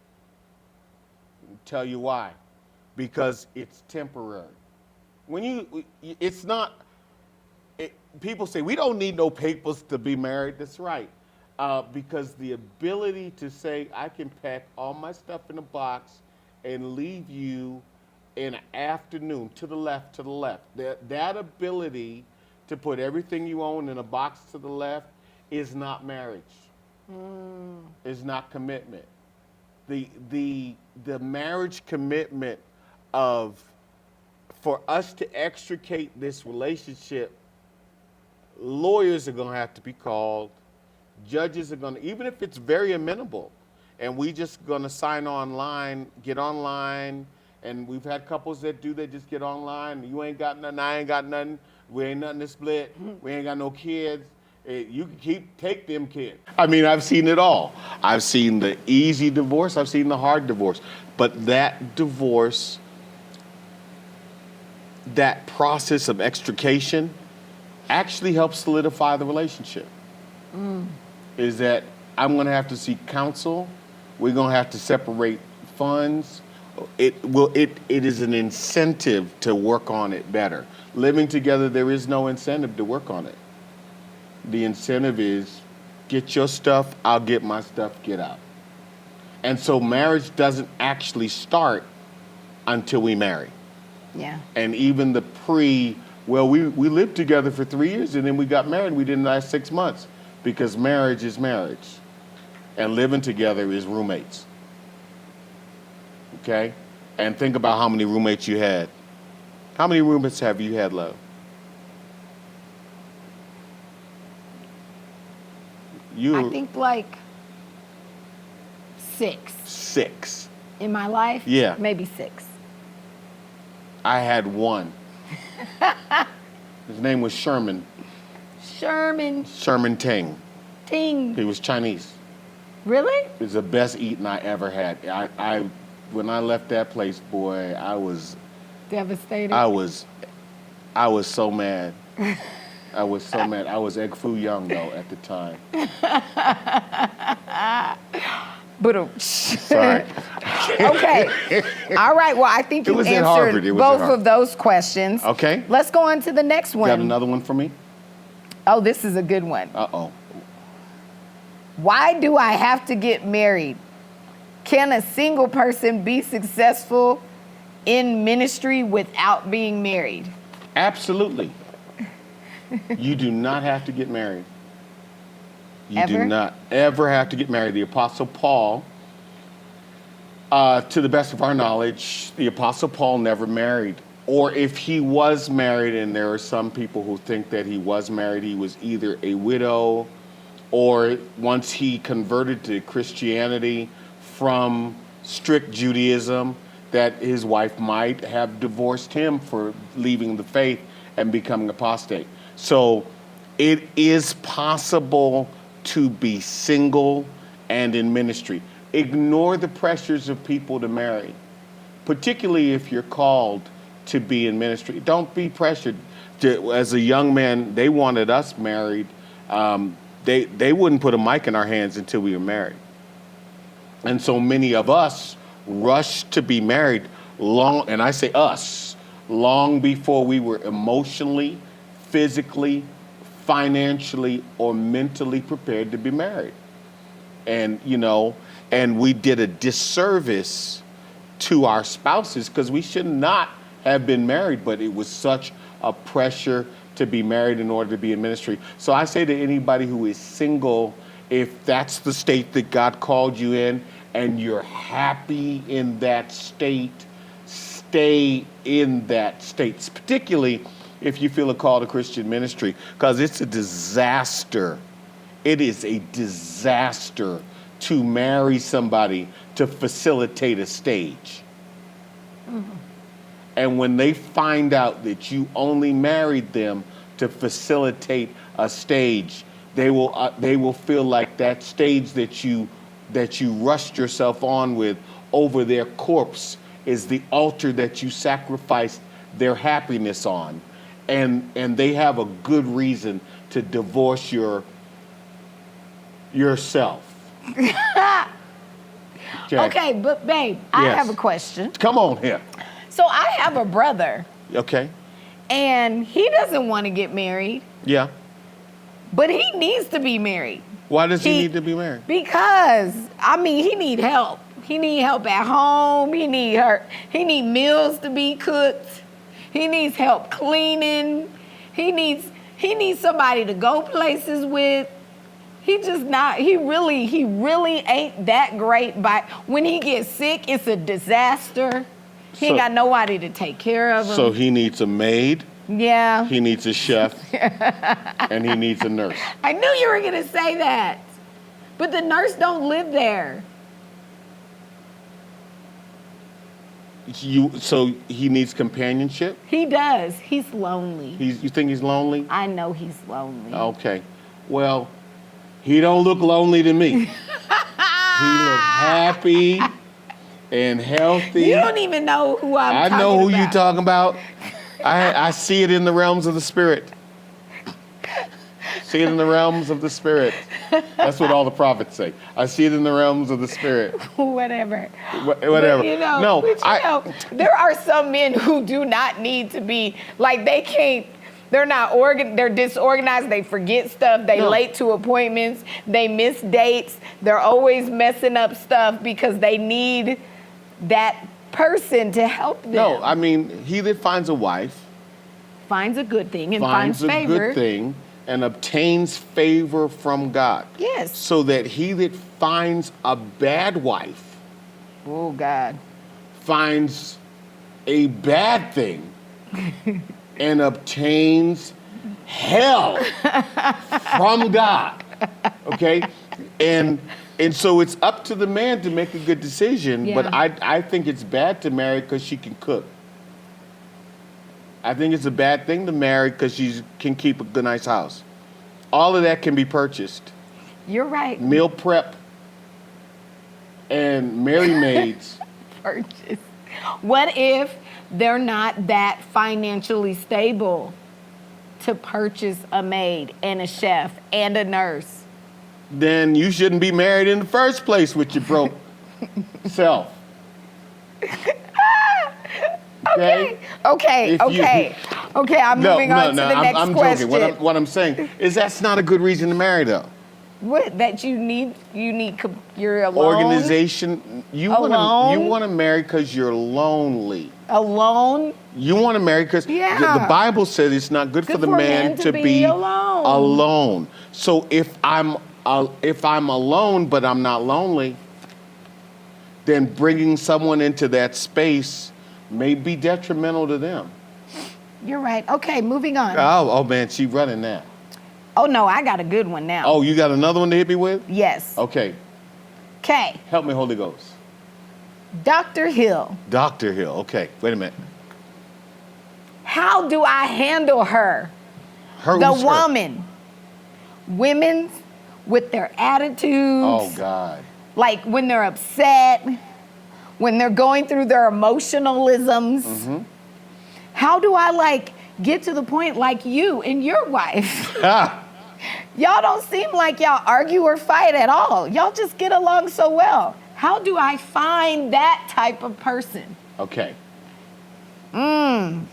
Speaker 1: I'll tell you why. Because it's temporary. People say, we don't need no papers to be married. That's right. Because the ability to say, I can pack all my stuff in a box and leave you in an afternoon to the left, that ability to put everything you own in a box to the left is not marriage. Is not commitment. The marriage commitment for us to extricate this relationship, lawyers are going to have to be called. Judges are going to, even if it's very amenable, and we just going to sign online, get online, and we've had couples that do that, just get online. You ain't got nothing, I ain't got nothing. We ain't nothing to split. We ain't got no kids. You can take them kids. I mean, I've seen it all. I've seen the easy divorce. I've seen the hard divorce. But that divorce, that process of extrication actually helps solidify the relationship. Is that I'm going to have to seek counsel. We're going to have to separate funds. It is an incentive to work on it better. Living together, there is no incentive to work on it. The incentive is get your stuff, I'll get my stuff, get out. And so marriage doesn't actually start until we marry.
Speaker 2: Yeah.
Speaker 1: And even the well, we lived together for 3 years and then we got married. We didn't last 6 months because marriage is marriage and living together is roommates. Okay? And think about how many roommates you had. How many roommates have you had, love?
Speaker 2: I think like 6
Speaker 1: 6.
Speaker 2: in my life.
Speaker 1: Yeah.
Speaker 2: Maybe 6.
Speaker 1: I had 1. His name was Sherman
Speaker 2: Sherman
Speaker 1: Ting.
Speaker 2: Ting.
Speaker 1: He was Chinese.
Speaker 2: Really?
Speaker 1: It was the best eating I ever had. When I left that place, boy, I was
Speaker 2: Devastated.
Speaker 1: so mad. I was so mad. I was Egg Foo Young though at the time.
Speaker 2: But
Speaker 1: Sorry.
Speaker 2: okay. All right. Well, I think you
Speaker 1: was at
Speaker 2: answered
Speaker 1: Harvard. It was at
Speaker 2: both
Speaker 1: Harvard.
Speaker 2: of those questions.
Speaker 1: Okay.
Speaker 2: Let's go on to the next one.
Speaker 1: Got another one for me?
Speaker 2: Oh, this is a good one.
Speaker 1: Uh-oh.
Speaker 2: Why do I have to get married? Can a single person be successful in ministry without being married?
Speaker 1: Absolutely. You do not have to get married. You do
Speaker 2: Ever?
Speaker 1: not ever have to get married. The Apostle Paul, to the best of our knowledge, the Apostle Paul never married. Or if he was married, and there are some people who think that he was married, he was either a widow or once he converted to Christianity from strict Judaism, that his wife might have divorced him for leaving the faith and becoming apostate. So it is possible to be single and in ministry. Ignore the pressures of people to marry, particularly if you're called to be in ministry. Don't be pressured. As a young man, they wanted us married. They wouldn't put a mic in our hands until we were married. And so many of us rushed to be married long, and I say us, long before we were emotionally, physically, financially, or mentally prepared to be married. And, and we did a disservice to our spouses because we should not have been married, but it was such a pressure to be married in order to be in ministry. So I say to anybody who is single, if that's the state that God called you in and you're happy in that state, stay in that state, particularly if you feel a call to Christian ministry, because it's a disaster. It is a disaster to marry somebody to facilitate a stage. Mm-hmm. And when they find out that you only married them to facilitate a stage, they will feel like that stage that you rushed yourself on with over their corpse is the altar that you sacrificed their happiness on. And they have a good reason to divorce yourself.
Speaker 2: Okay, but babe, I
Speaker 1: Yes.
Speaker 2: have a question.
Speaker 1: Come on here.
Speaker 2: So I have a brother,
Speaker 1: Okay.
Speaker 2: and he doesn't want to get married,
Speaker 1: Yeah.
Speaker 2: but he needs to be married.
Speaker 1: Why does he need to be married?
Speaker 2: Because, he need help. He need help at home. He need meals to be cooked. He needs help cleaning. He needs somebody to go places with. He really ain't that great. But when he gets sick, it's a disaster. He ain't got nobody to take care of him.
Speaker 1: So he needs a maid,
Speaker 2: yeah.
Speaker 1: he needs a chef, and he needs a nurse.
Speaker 2: I knew you were going to say that. But the nurse don't live there.
Speaker 1: So he needs companionship?
Speaker 2: He does. He's lonely.
Speaker 1: You think he's lonely?
Speaker 2: I know he's lonely.
Speaker 1: Okay. Well, he don't look lonely to me. He looks happy and healthy.
Speaker 2: You don't even know who I'm talking about.
Speaker 1: I know who you talking about. I see it in the realms of the spirit. See it in the realms of the spirit. That's what all the prophets say. I see it in the realms of the spirit.
Speaker 2: Whatever.
Speaker 1: Whatever.
Speaker 2: But, there are some men who do not need to be, like they're disorganized, they forget stuff, they late to appointments, they miss dates, they're always messing up stuff because they need that person to help them.
Speaker 1: No, I mean, he that finds a wife
Speaker 2: Finds a good thing and
Speaker 1: finds
Speaker 2: finds
Speaker 1: a
Speaker 2: favor.
Speaker 1: good thing and obtains favor from God.
Speaker 2: Yes.
Speaker 1: So that he that finds a bad wife
Speaker 2: Oh, God.
Speaker 1: finds a bad thing and obtains hell from God. Okay? And so it's up to the man to make a good decision,
Speaker 2: Yeah.
Speaker 1: but I think it's bad to marry because she can cook. I think it's a bad thing to marry because she can keep a good, nice house. All of that can be purchased.
Speaker 2: You're right.
Speaker 1: Meal prep and Mary maids.
Speaker 2: Purchase. What if they're not that financially stable to purchase a maid and a chef and a nurse?
Speaker 1: Then you shouldn't be married in the first place with your broke self.
Speaker 2: Okay. Okay.
Speaker 1: If you-
Speaker 2: Okay. Okay. I'm moving on to the next
Speaker 1: I'm
Speaker 2: question.
Speaker 1: joking. What I'm saying is that's not a good reason to marry, though.
Speaker 2: What that you're alone.
Speaker 1: Organization. You
Speaker 2: Alone?
Speaker 1: want to marry because you're lonely.
Speaker 2: Alone.
Speaker 1: You want to marry because
Speaker 2: Yeah.
Speaker 1: the Bible says it's not good for the man to be
Speaker 2: alone.
Speaker 1: alone. So if I'm alone but I'm not lonely, then bringing someone into that space may be detrimental to them.
Speaker 2: You're right. Okay, moving on.
Speaker 1: Oh man, she running now.
Speaker 2: Oh no, I got a good one now.
Speaker 1: Oh, you got another one to hit me with?
Speaker 2: Yes.
Speaker 1: Okay,
Speaker 2: Okay.
Speaker 1: help me, Holy Ghost.
Speaker 2: Dr. Hill,
Speaker 1: Dr. Hill. Okay, wait a minute.
Speaker 2: how do I handle her?
Speaker 1: Her,
Speaker 2: The
Speaker 1: who's her?
Speaker 2: woman. Women with their attitudes.
Speaker 1: Oh God.
Speaker 2: Like when they're upset, when they're going through their emotionalisms.
Speaker 1: Mm-hmm.
Speaker 2: How do I get to the point like you and your wife?
Speaker 1: Ah,
Speaker 2: Y'all don't seem like y'all argue or fight at all. Y'all just get along so well. How do I find that type of person?
Speaker 1: okay.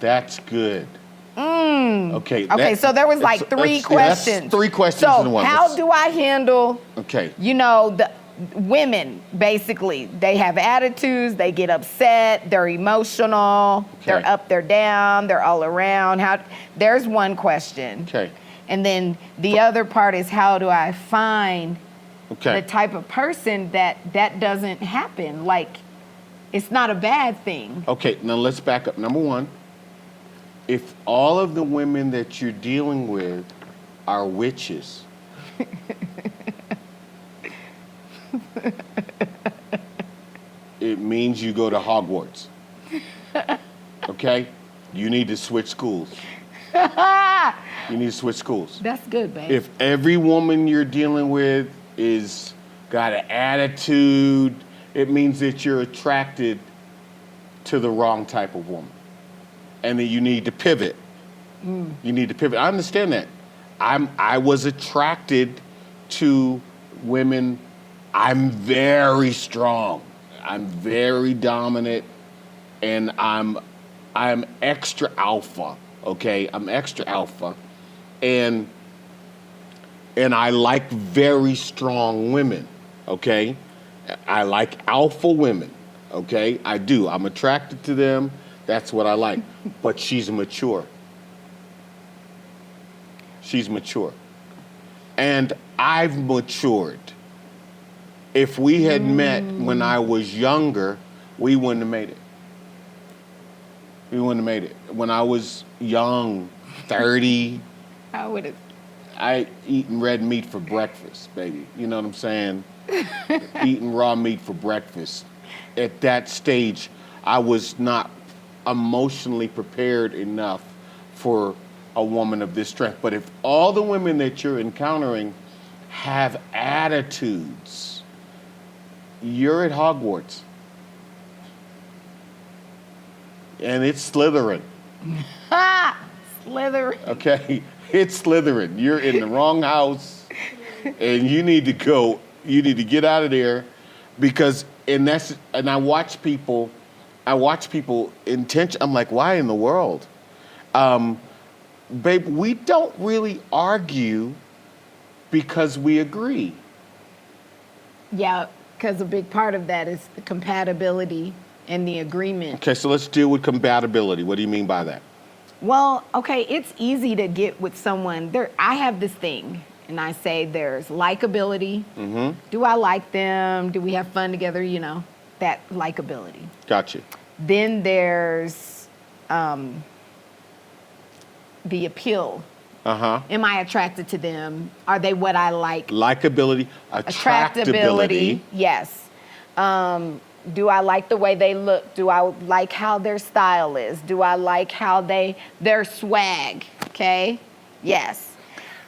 Speaker 1: That's good. Okay.
Speaker 2: Okay, so there was like three
Speaker 1: that's
Speaker 2: questions.
Speaker 1: 3 questions
Speaker 2: So
Speaker 1: in one.
Speaker 2: how do I handle,
Speaker 1: Okay.
Speaker 2: the women, basically, they have attitudes, they get upset, they're emotional, they're
Speaker 1: Okay.
Speaker 2: up, they're down, they're all around. There's one question.
Speaker 1: Okay.
Speaker 2: And then the other part is how do I find
Speaker 1: Okay.
Speaker 2: the type of person that doesn't happen? Like, it's not a bad thing.
Speaker 1: Okay, now let's back up. Number one, if all of the women that you're dealing with are witches, it means you go to Hogwarts. Okay? You need to switch schools. You need to switch schools.
Speaker 2: That's good, babe.
Speaker 1: If every woman you're dealing with is got an attitude, it means that you're attracted to the wrong type of woman. And that you need to pivot. You need to pivot. I understand that. I was attracted to women. I'm very strong. I'm very dominant, and I'm extra alpha. Okay, I'm extra alpha, and I like very strong women. Okay, I like alpha women. Okay, I do. I'm attracted to them. That's what I like. But she's mature. She's mature. And I've matured. If we had met when I was younger, we wouldn't have made it. We wouldn't have made it. When I was young, 30,
Speaker 2: I would have.
Speaker 1: I eating red meat for breakfast, baby. You know what I'm saying? Eating raw meat for breakfast. At that stage, I was not emotionally prepared enough for a woman of this strength. But if all the women that you're encountering have attitudes, you're at Hogwarts. And it's Slytherin.
Speaker 2: Slither.
Speaker 1: Okay, it's Slytherin. You're in the wrong house, and you need to go. You need to get out of there, because I watch people. I'm like, why in the world, babe? We don't really argue because we agree.
Speaker 2: Yeah, because a big part of that is the compatibility and the agreement.
Speaker 1: Okay, so let's deal with compatibility. What do you mean by that?
Speaker 2: Well, okay, it's easy to get with someone. I have this thing, and I say there's likability.
Speaker 1: Mm-hmm.
Speaker 2: Do I like them? Do we have fun together? You know, that likability.
Speaker 1: Gotcha.
Speaker 2: Then there's the appeal.
Speaker 1: Uh-huh.
Speaker 2: Am I attracted to them? Are they what I like?
Speaker 1: Likability, attractability.
Speaker 2: Yes. Do I like the way they look? Do I like how their style is? Do I like how their swag? Okay. Yes.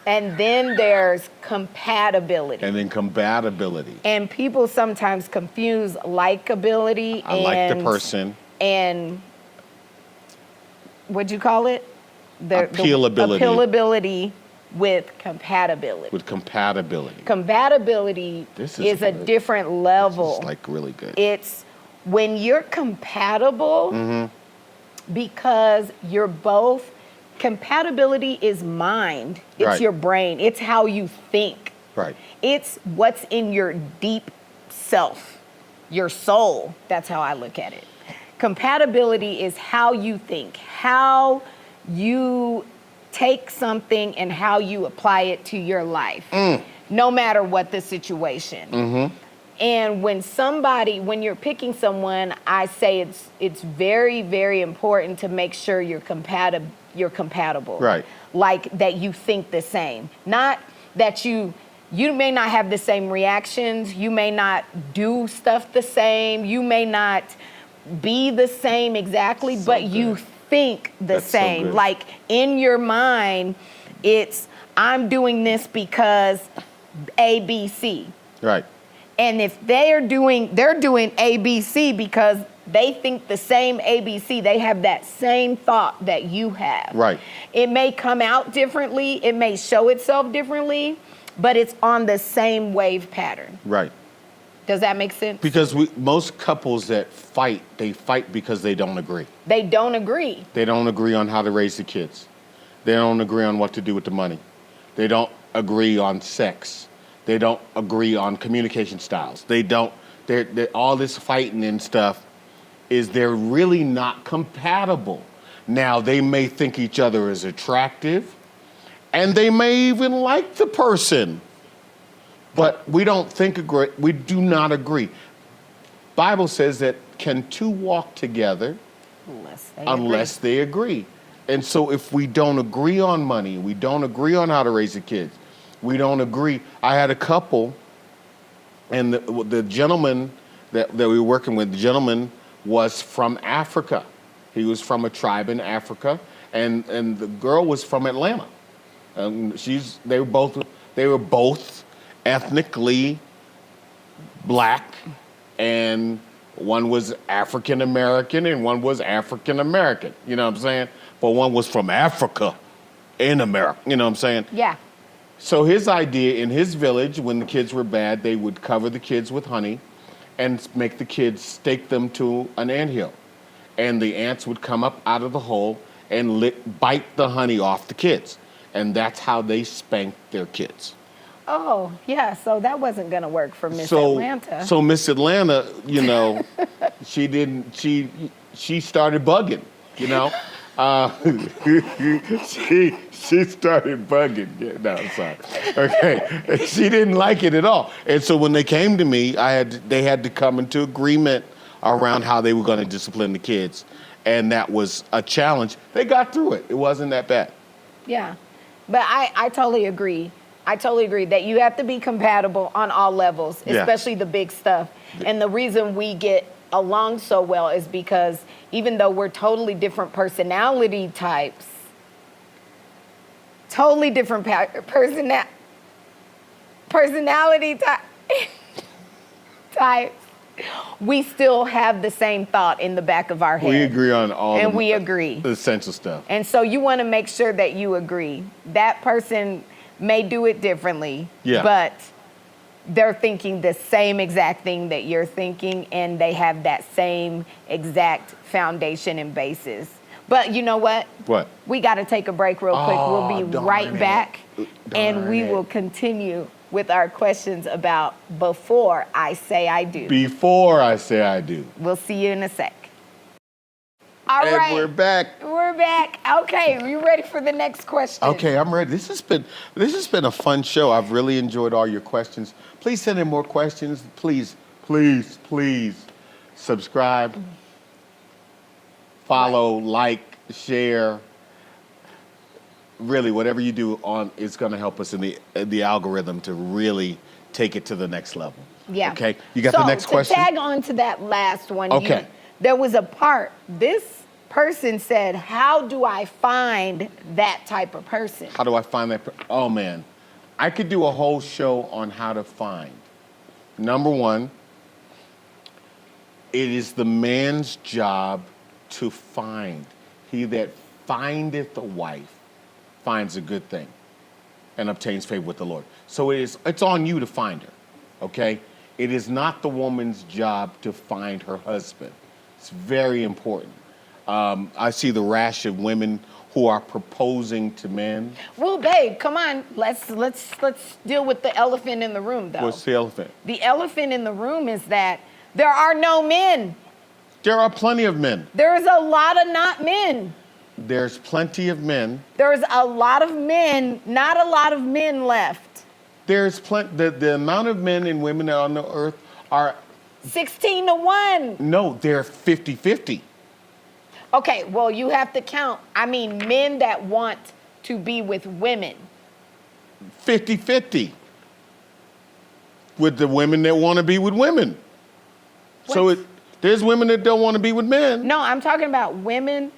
Speaker 2: And then there's compatibility.
Speaker 1: And then compatibility.
Speaker 2: And people sometimes confuse likability
Speaker 1: I like the person.
Speaker 2: And what'd you call it?
Speaker 1: Appealability.
Speaker 2: Appealability with compatibility.
Speaker 1: With compatibility.
Speaker 2: Compatibility
Speaker 1: This
Speaker 2: is a
Speaker 1: good.
Speaker 2: different level.
Speaker 1: This is like really good.
Speaker 2: It's when you're compatible because you're both, compatibility is mind. It's
Speaker 1: Right.
Speaker 2: your brain. It's how you think.
Speaker 1: Right.
Speaker 2: It's what's in your deep self, your soul. That's how I look at it. Compatibility is how you think, how you take something and how you apply it to your life, no matter what the situation. And when you're picking someone, I say it's very, very important to make sure you're compatible.
Speaker 1: Right.
Speaker 2: Like that you think the same. Not that you may not have the same reactions, you may not do stuff the same, you may not be the same exactly,
Speaker 1: So
Speaker 2: but
Speaker 1: good.
Speaker 2: you think the
Speaker 1: That's so
Speaker 2: same.
Speaker 1: good.
Speaker 2: Like in your mind, it's I'm doing this because A, B, C.
Speaker 1: Right.
Speaker 2: And if they're doing A, B, C because they think the same A, B, C, they have that same thought that you have.
Speaker 1: Right.
Speaker 2: It may come out differently, it may show itself differently, but it's on the same wave pattern.
Speaker 1: Right.
Speaker 2: Does that make sense?
Speaker 1: Because most couples that fight, they fight because they don't agree.
Speaker 2: They don't agree.
Speaker 1: They don't agree on how to raise the kids. They don't agree on what to do with the money. They don't agree on sex. They don't agree on communication styles. They're all this fighting and stuff is they're really not compatible. Now, they may think each other is attractive, and they may even like the person, but we do not agree. Bible says that can two walk together unless they agree. And so if we don't agree on money, we don't agree on how to raise the kids, we don't agree. I had a couple, and the gentleman that we were working with, the gentleman was from Africa. He was from a tribe in Africa, and the girl was from Atlanta. They were both ethnically black, and one was African American and one was African American. You know what I'm saying? But one was from Africa in America. You know what I'm saying?
Speaker 2: Yeah.
Speaker 1: So his idea in his village, when the kids were bad, they would cover the kids with honey and make the kids stake them to an anthill. And the ants would come up out of the hole and bite the honey off the kids. And that's how they spanked their kids.
Speaker 2: Oh, yeah. So that wasn't going to work for Miss Atlanta.
Speaker 1: So Miss Atlanta, you know, she started bugging, you know. She started bugging. Yeah, no, I'm sorry. Okay, she didn't like it at all. And so when they came to me, they had to come into agreement around how they were going to discipline the kids, and that was a challenge. They got through it. It wasn't that bad.
Speaker 2: Yeah, but I totally agree. I totally agree that you have to be compatible on all levels,
Speaker 1: Yeah.
Speaker 2: especially the big stuff. And the reason we get along so well is because even though we're totally different personality types, totally different personality types, we still have the same thought in the back of our head.
Speaker 1: We agree on all
Speaker 2: And
Speaker 1: the
Speaker 2: we agree.
Speaker 1: essential stuff.
Speaker 2: And so you want to make sure that you agree. That person may do it differently,
Speaker 1: Yeah.
Speaker 2: but they're thinking the same exact thing that you're thinking, and they have that same exact foundation and basis. But you know what?
Speaker 1: What?
Speaker 2: We got to take a break real quick. We'll be
Speaker 1: darn
Speaker 2: right
Speaker 1: it.
Speaker 2: back, and
Speaker 1: Darn
Speaker 2: we
Speaker 1: it.
Speaker 2: will continue with our questions about before I say I do.
Speaker 1: Before I say I do.
Speaker 2: We'll see you in a sec. All
Speaker 1: And
Speaker 2: right.
Speaker 1: we're back.
Speaker 2: We're back. Okay, are you ready for the next question?
Speaker 1: Okay, I'm ready. This has been a fun show. I've really enjoyed all your questions. Please send in more questions. Please subscribe, follow, like, share. Really, whatever you do on is going to help us in the algorithm to really take it to the next level.
Speaker 2: Yeah.
Speaker 1: Okay. You got the next question?
Speaker 2: To tag on to that last one.
Speaker 1: Okay.
Speaker 2: There was a part. This person said, "How do I find that type of person?"
Speaker 1: How do I find that? Oh man, I could do a whole show on how to find. Number one, it is the man's job to find. He that findeth a wife finds a good thing and obtains favor with the Lord. So it's on you to find her, okay? It is not the woman's job to find her husband. It's very important. I see the rash of women who are proposing to men.
Speaker 2: Well, babe, come on. Let's deal with the elephant in the room, though.
Speaker 1: What's the elephant?
Speaker 2: The elephant in the room is that there are no men.
Speaker 1: There are plenty of men.
Speaker 2: There's a lot of not men.
Speaker 1: There's plenty of men.
Speaker 2: There's a lot of men, not a lot of men left.
Speaker 1: There's the amount of men and women on the earth are
Speaker 2: 16-1.
Speaker 1: no, they're 50-50.
Speaker 2: Okay, well, you have to count. I mean, men that want to be with women.
Speaker 1: 50-50 with the women that want to be with women. So there's women that don't want to be with men.
Speaker 2: No, I'm talking about women.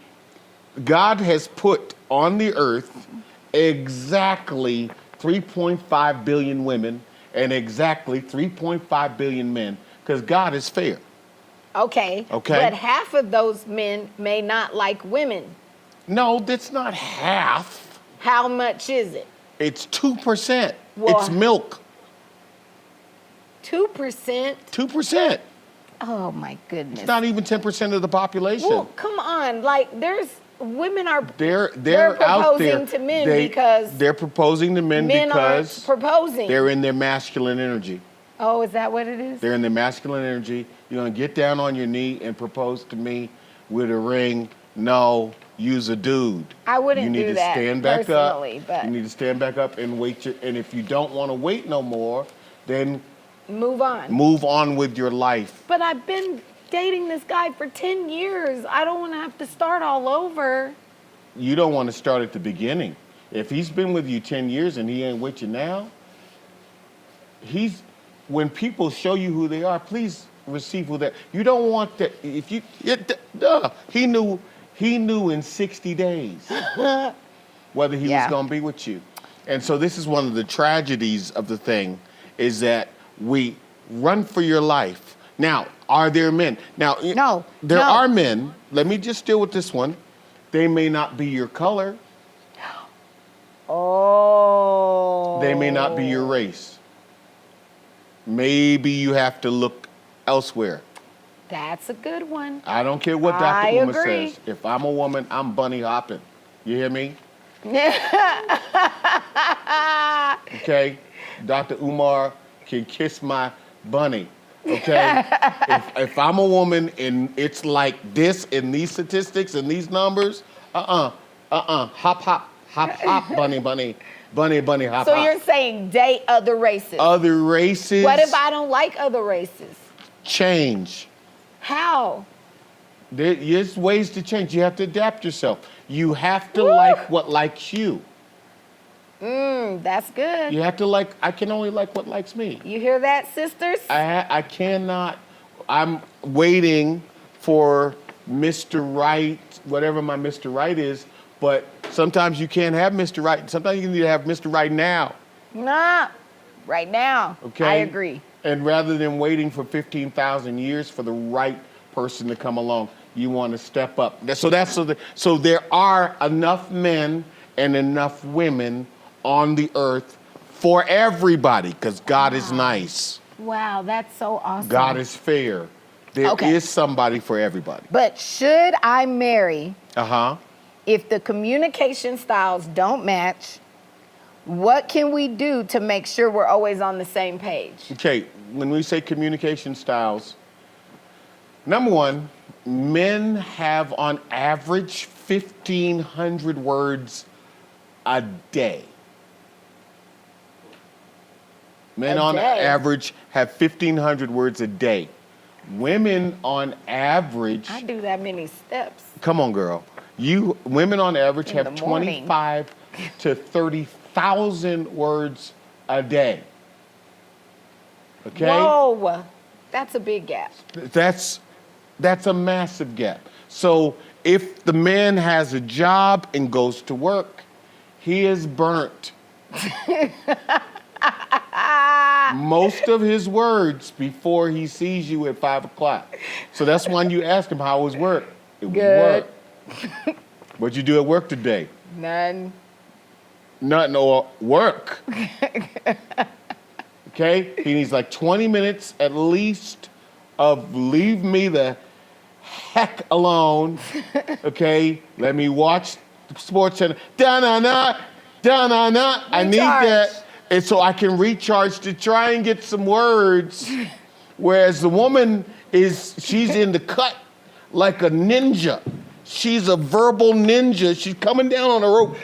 Speaker 1: God has put on the earth exactly 3.5 billion women and exactly 3.5 billion men because God is fair.
Speaker 2: Okay.
Speaker 1: Okay.
Speaker 2: But half of those men may not like women.
Speaker 1: No, that's not half.
Speaker 2: How much is it?
Speaker 1: It's 2%.
Speaker 2: Well,
Speaker 1: it's milk.
Speaker 2: 2%?
Speaker 1: 2%.
Speaker 2: Oh, my goodness.
Speaker 1: It's not even 10% of the population.
Speaker 2: Well, come on. Like, there's women are
Speaker 1: They're out there.
Speaker 2: proposing to men because
Speaker 1: they're proposing to men because
Speaker 2: are proposing.
Speaker 1: they're in their masculine energy.
Speaker 2: Oh, is that what it is?
Speaker 1: They're in their masculine energy. You're gonna get down on your knee and propose to me with a ring. No, use a dude.
Speaker 2: I wouldn't
Speaker 1: You need
Speaker 2: do
Speaker 1: to
Speaker 2: that
Speaker 1: stand back up.
Speaker 2: personally, but-
Speaker 1: You need to stand back up and wait. And if you don't want to wait no more, then
Speaker 2: Move on.
Speaker 1: move on with your life.
Speaker 2: But I've been dating this guy for 10 years. I don't want to have to start all over.
Speaker 1: You don't want to start at the beginning. If he's been with you 10 years and he ain't with you now, when people show you who they are, please receive who they are. You don't want that. If you, he knew in 60 days whether he was going to be with you. And so this is one of the tragedies of the thing is that we run for your life. Now, are there men? Now,
Speaker 2: No,
Speaker 1: there
Speaker 2: no.
Speaker 1: are men. Let me just deal with this one. They may not be your color.
Speaker 2: Oh.
Speaker 1: They may not be your race. Maybe you have to look elsewhere.
Speaker 2: That's a good one.
Speaker 1: I don't care what
Speaker 2: I
Speaker 1: Dr. Uma
Speaker 2: agree.
Speaker 1: says. If I'm a woman, I'm bunny hopping. You hear me? Okay? Dr. Umar can kiss my bunny. Okay? if I'm a woman and it's like this in these statistics and these numbers, hop, bunny, bunny, bunny, bunny, hop,
Speaker 2: So
Speaker 1: hop.
Speaker 2: you're saying date other races.
Speaker 1: Other races
Speaker 2: What if I don't like other races?
Speaker 1: change.
Speaker 2: How?
Speaker 1: There's ways to change. You have to adapt yourself. You have to like what likes you.
Speaker 2: That's good.
Speaker 1: You have to like, I can only like what likes me.
Speaker 2: You hear that, sisters?
Speaker 1: I cannot, I'm waiting for Mr. Right, whatever my Mr. Right is, but sometimes you can't have Mr. Right. Sometimes you need to have Mr. Right now,
Speaker 2: Nah. Right now.
Speaker 1: okay?
Speaker 2: I agree.
Speaker 1: And rather than waiting for 15,000 years for the right person to come along, you want to step up. So there are enough men and enough women on the earth for everybody, because God is nice.
Speaker 2: Wow, that's so awesome.
Speaker 1: God is fair. There
Speaker 2: Okay.
Speaker 1: is somebody for everybody.
Speaker 2: But should I marry
Speaker 1: Uh-huh.
Speaker 2: if the communication styles don't match, What can we do to make sure we're always on the same page?
Speaker 1: Okay, when we say communication styles, number one, men have on average 1,500 words a day. Men on average have 1,500 words a day. Women on average,
Speaker 2: I do that many steps.
Speaker 1: come on, girl. Women on average
Speaker 2: In
Speaker 1: have
Speaker 2: the morning.
Speaker 1: 25 to 30,000 words a day. Okay?
Speaker 2: Whoa, that's a big gap.
Speaker 1: That's a massive gap. So if the man has a job and goes to work, he is burnt. Most of his words before he sees you at 5 o'clock. So that's when you ask him, how was work? It was
Speaker 2: Good.
Speaker 1: work. What'd you do at work today?
Speaker 2: None.
Speaker 1: Nothing or work. Okay? He needs like 20 minutes at least of leave me the heck alone. Okay? Let me watch the Sports Center. Da-na-na, da-na-na. I need that. And so I can recharge to try and get some words. Whereas the woman she's in the cut like a ninja. She's a verbal ninja. She's coming down on a rope.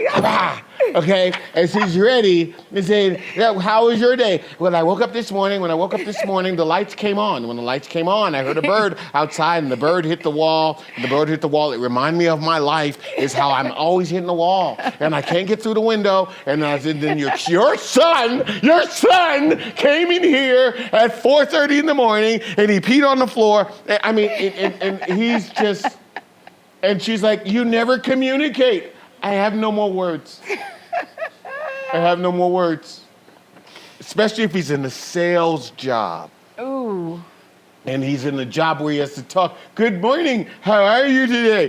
Speaker 1: Okay, and she's ready and saying, how was your day? When I woke up this morning, the lights came on. When the lights came on, I heard a bird outside, and the bird hit the wall. It reminded me of my life, is how I'm always hitting the wall, and I can't get through the window. And I said, then your son came in here at 4:30 in the morning, and he peed on the floor. I mean, and he's just, and she's like, you never communicate. I have no more words. I have no more words. Especially if he's in a sales job.
Speaker 2: Ooh.
Speaker 1: And he's in a job where he has to talk. Good morning. How are you today?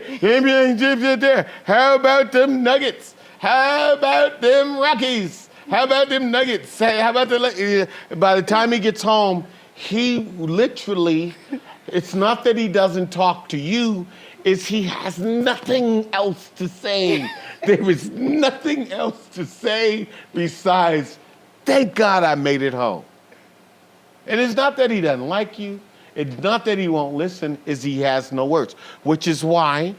Speaker 1: How about them Nuggets? How about them Rockies? How about them Nuggets? How about by the time he gets home, he literally, it's not that he doesn't talk to you, is he has nothing else to say. There is nothing else to say besides, thank God I made it home. And it's not that he doesn't like you. It's not that he won't listen, is he has no words. Which is why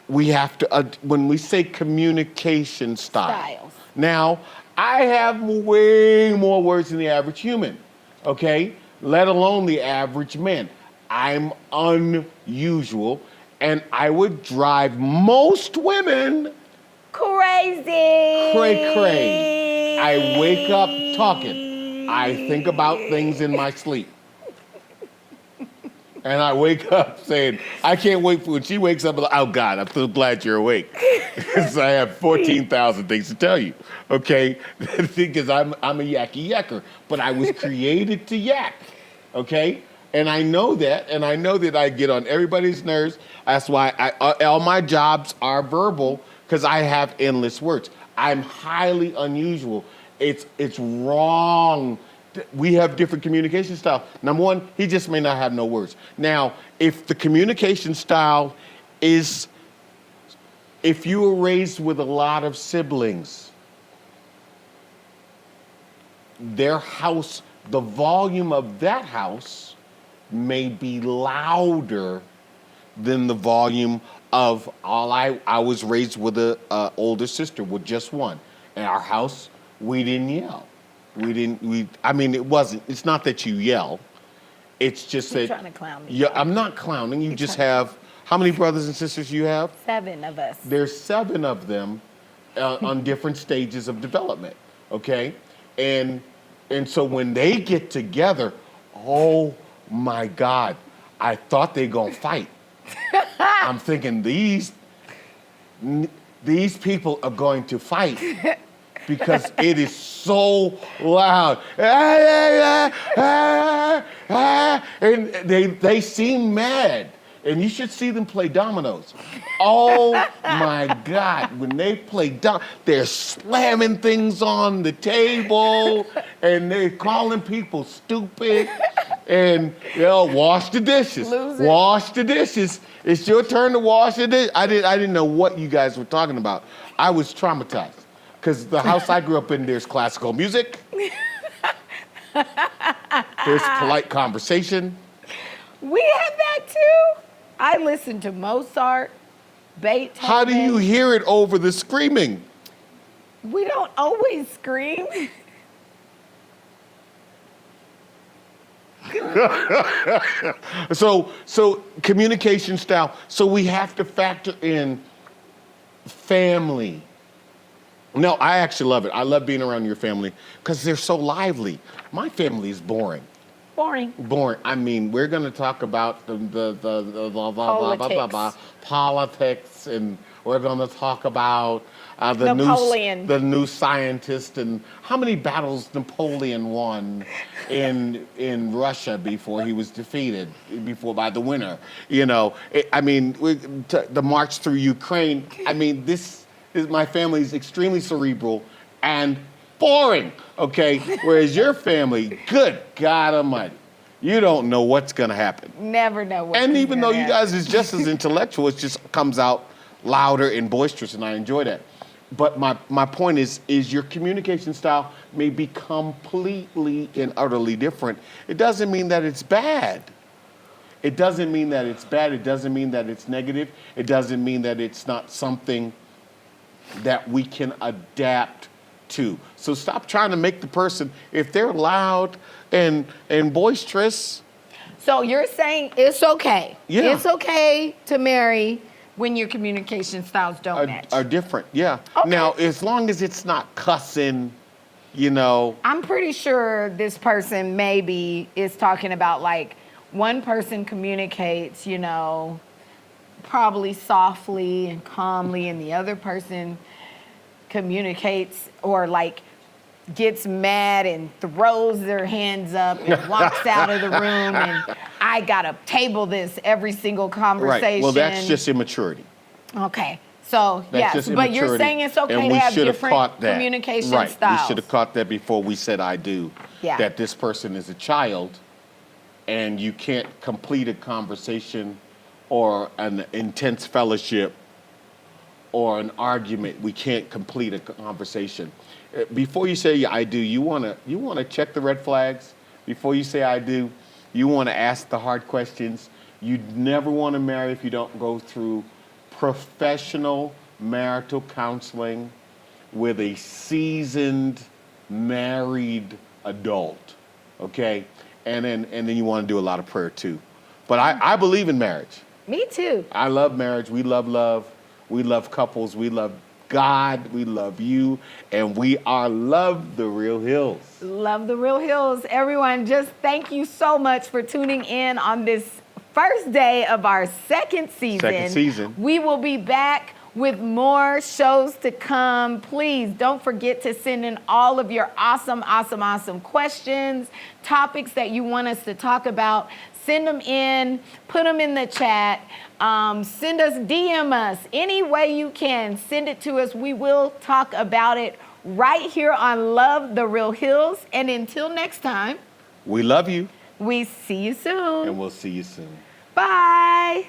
Speaker 1: we have to, when we say communication styles. Now, I have way more words than the average human, okay? Let alone the average man. I'm unusual. And I would drive most women
Speaker 2: crazy.
Speaker 1: Cray. I wake up talking. I think about things in my sleep. And I wake up saying, I can't wait for when she wakes up, oh God, I'm so glad you're awake. Because I have 14,000 things to tell you, okay? Because I'm a yacky yacker, but I was created to yak, okay? And I know that, I get on everybody's nerves. That's why all my jobs are verbal, because I have endless words. I'm highly unusual. It's wrong. We have different communication styles. Number one, he just may not have no words. Now, if the communication style is, if you were raised with a lot of siblings, their house, the volume of that house may be louder than the volume of I was raised with an older sister with just one. In our house, we didn't yell. It's not that you yell. It's just
Speaker 2: You're
Speaker 1: that.
Speaker 2: trying to clown me.
Speaker 1: Yeah, I'm not clowning. You just have, how many brothers and sisters you have?
Speaker 2: 7 of us.
Speaker 1: There's 7 of them on different stages of development, okay? And so when they get together, oh my God, I thought they gonna fight. I'm thinking these people are going to fight because it is so loud. And they seem mad. And you should see them play dominoes. Oh my God, when they play they're slamming things on the table and they're calling people stupid. And they'll wash the dishes. Wash the dishes. It's your turn to wash the dishes. I didn't know what you guys were talking about. I was traumatized. Because the house I grew up in, there's classical music. There's polite conversation.
Speaker 2: We had that too. I listened to Mozart, Beethoven.
Speaker 1: How do you hear it over the screaming?
Speaker 2: We don't always scream.
Speaker 1: So communication style. So we have to factor in family. No, I actually love it. I love being around your family because they're so lively. My family is boring.
Speaker 2: Boring.
Speaker 1: Boring. I mean, we're going to talk about the blah, blah, blah, blah, blah, politics, and we're going to talk about
Speaker 2: Napoleon.
Speaker 1: the new scientist, and how many battles Napoleon won in Russia before he was defeated, by the winner. You know, the march through Ukraine. I mean, my family is extremely cerebral and boring, okay? Whereas your family, good God Almighty, you don't know what's gonna happen.
Speaker 2: Never know what.
Speaker 1: And even though you guys is just as intellectual, it just comes out louder and boisterous, and I enjoy that. But my point is your communication style may be completely and utterly different. It doesn't mean that it's bad. It doesn't mean that it's bad. It doesn't mean that it's negative. It doesn't mean that it's not something that we can adapt to. So stop trying to make the person, if they're loud and boisterous.
Speaker 2: So you're saying it's okay.
Speaker 1: Yeah.
Speaker 2: It's okay to marry when your communication styles don't match.
Speaker 1: Are different, yeah.
Speaker 2: Okay.
Speaker 1: Now, as long as it's not cussing, you know.
Speaker 2: I'm pretty sure this person maybe is talking about like one person communicates, you know, probably softly and calmly, and the other person communicates or like gets mad and throws their hands up and walks out of the room, and I gotta table this every single conversation.
Speaker 1: Right. Well, that's just immaturity.
Speaker 2: Okay. So
Speaker 1: That's
Speaker 2: yes,
Speaker 1: just
Speaker 2: but you're
Speaker 1: immaturity.
Speaker 2: saying it's okay
Speaker 1: And
Speaker 2: to
Speaker 1: we
Speaker 2: have
Speaker 1: should
Speaker 2: different
Speaker 1: caught that.
Speaker 2: communication
Speaker 1: Right.
Speaker 2: styles.
Speaker 1: We should have caught that before we said I do.
Speaker 2: Yeah.
Speaker 1: That this person is a child, and you can't complete a conversation or an intense fellowship or an argument. We can't complete a conversation. Before you say I do, you wanna check the red flags. Before you say I do, you wanna ask the hard questions. You never wanna marry if you don't go through professional marital counseling with a seasoned married adult, okay? And then you wanna do a lot of prayer too. But I believe in marriage.
Speaker 2: Me too.
Speaker 1: I love marriage. We love love. We love couples. We love God. We love you. And we are Love the Real Hills.
Speaker 2: Love the Real Hills. Everyone, just thank you so much for tuning in on this first day of our second season. We will be back with more shows to come. Please don't forget to send in all of your awesome questions, topics that you want us to talk about. Send them in, put them in the chat, send us, DM us, any way you can, send it to us. We will talk about it right here on Love the Real Hills. And until next time,
Speaker 1: We love you.
Speaker 2: we see you soon.
Speaker 1: And we'll see you soon.
Speaker 2: Bye.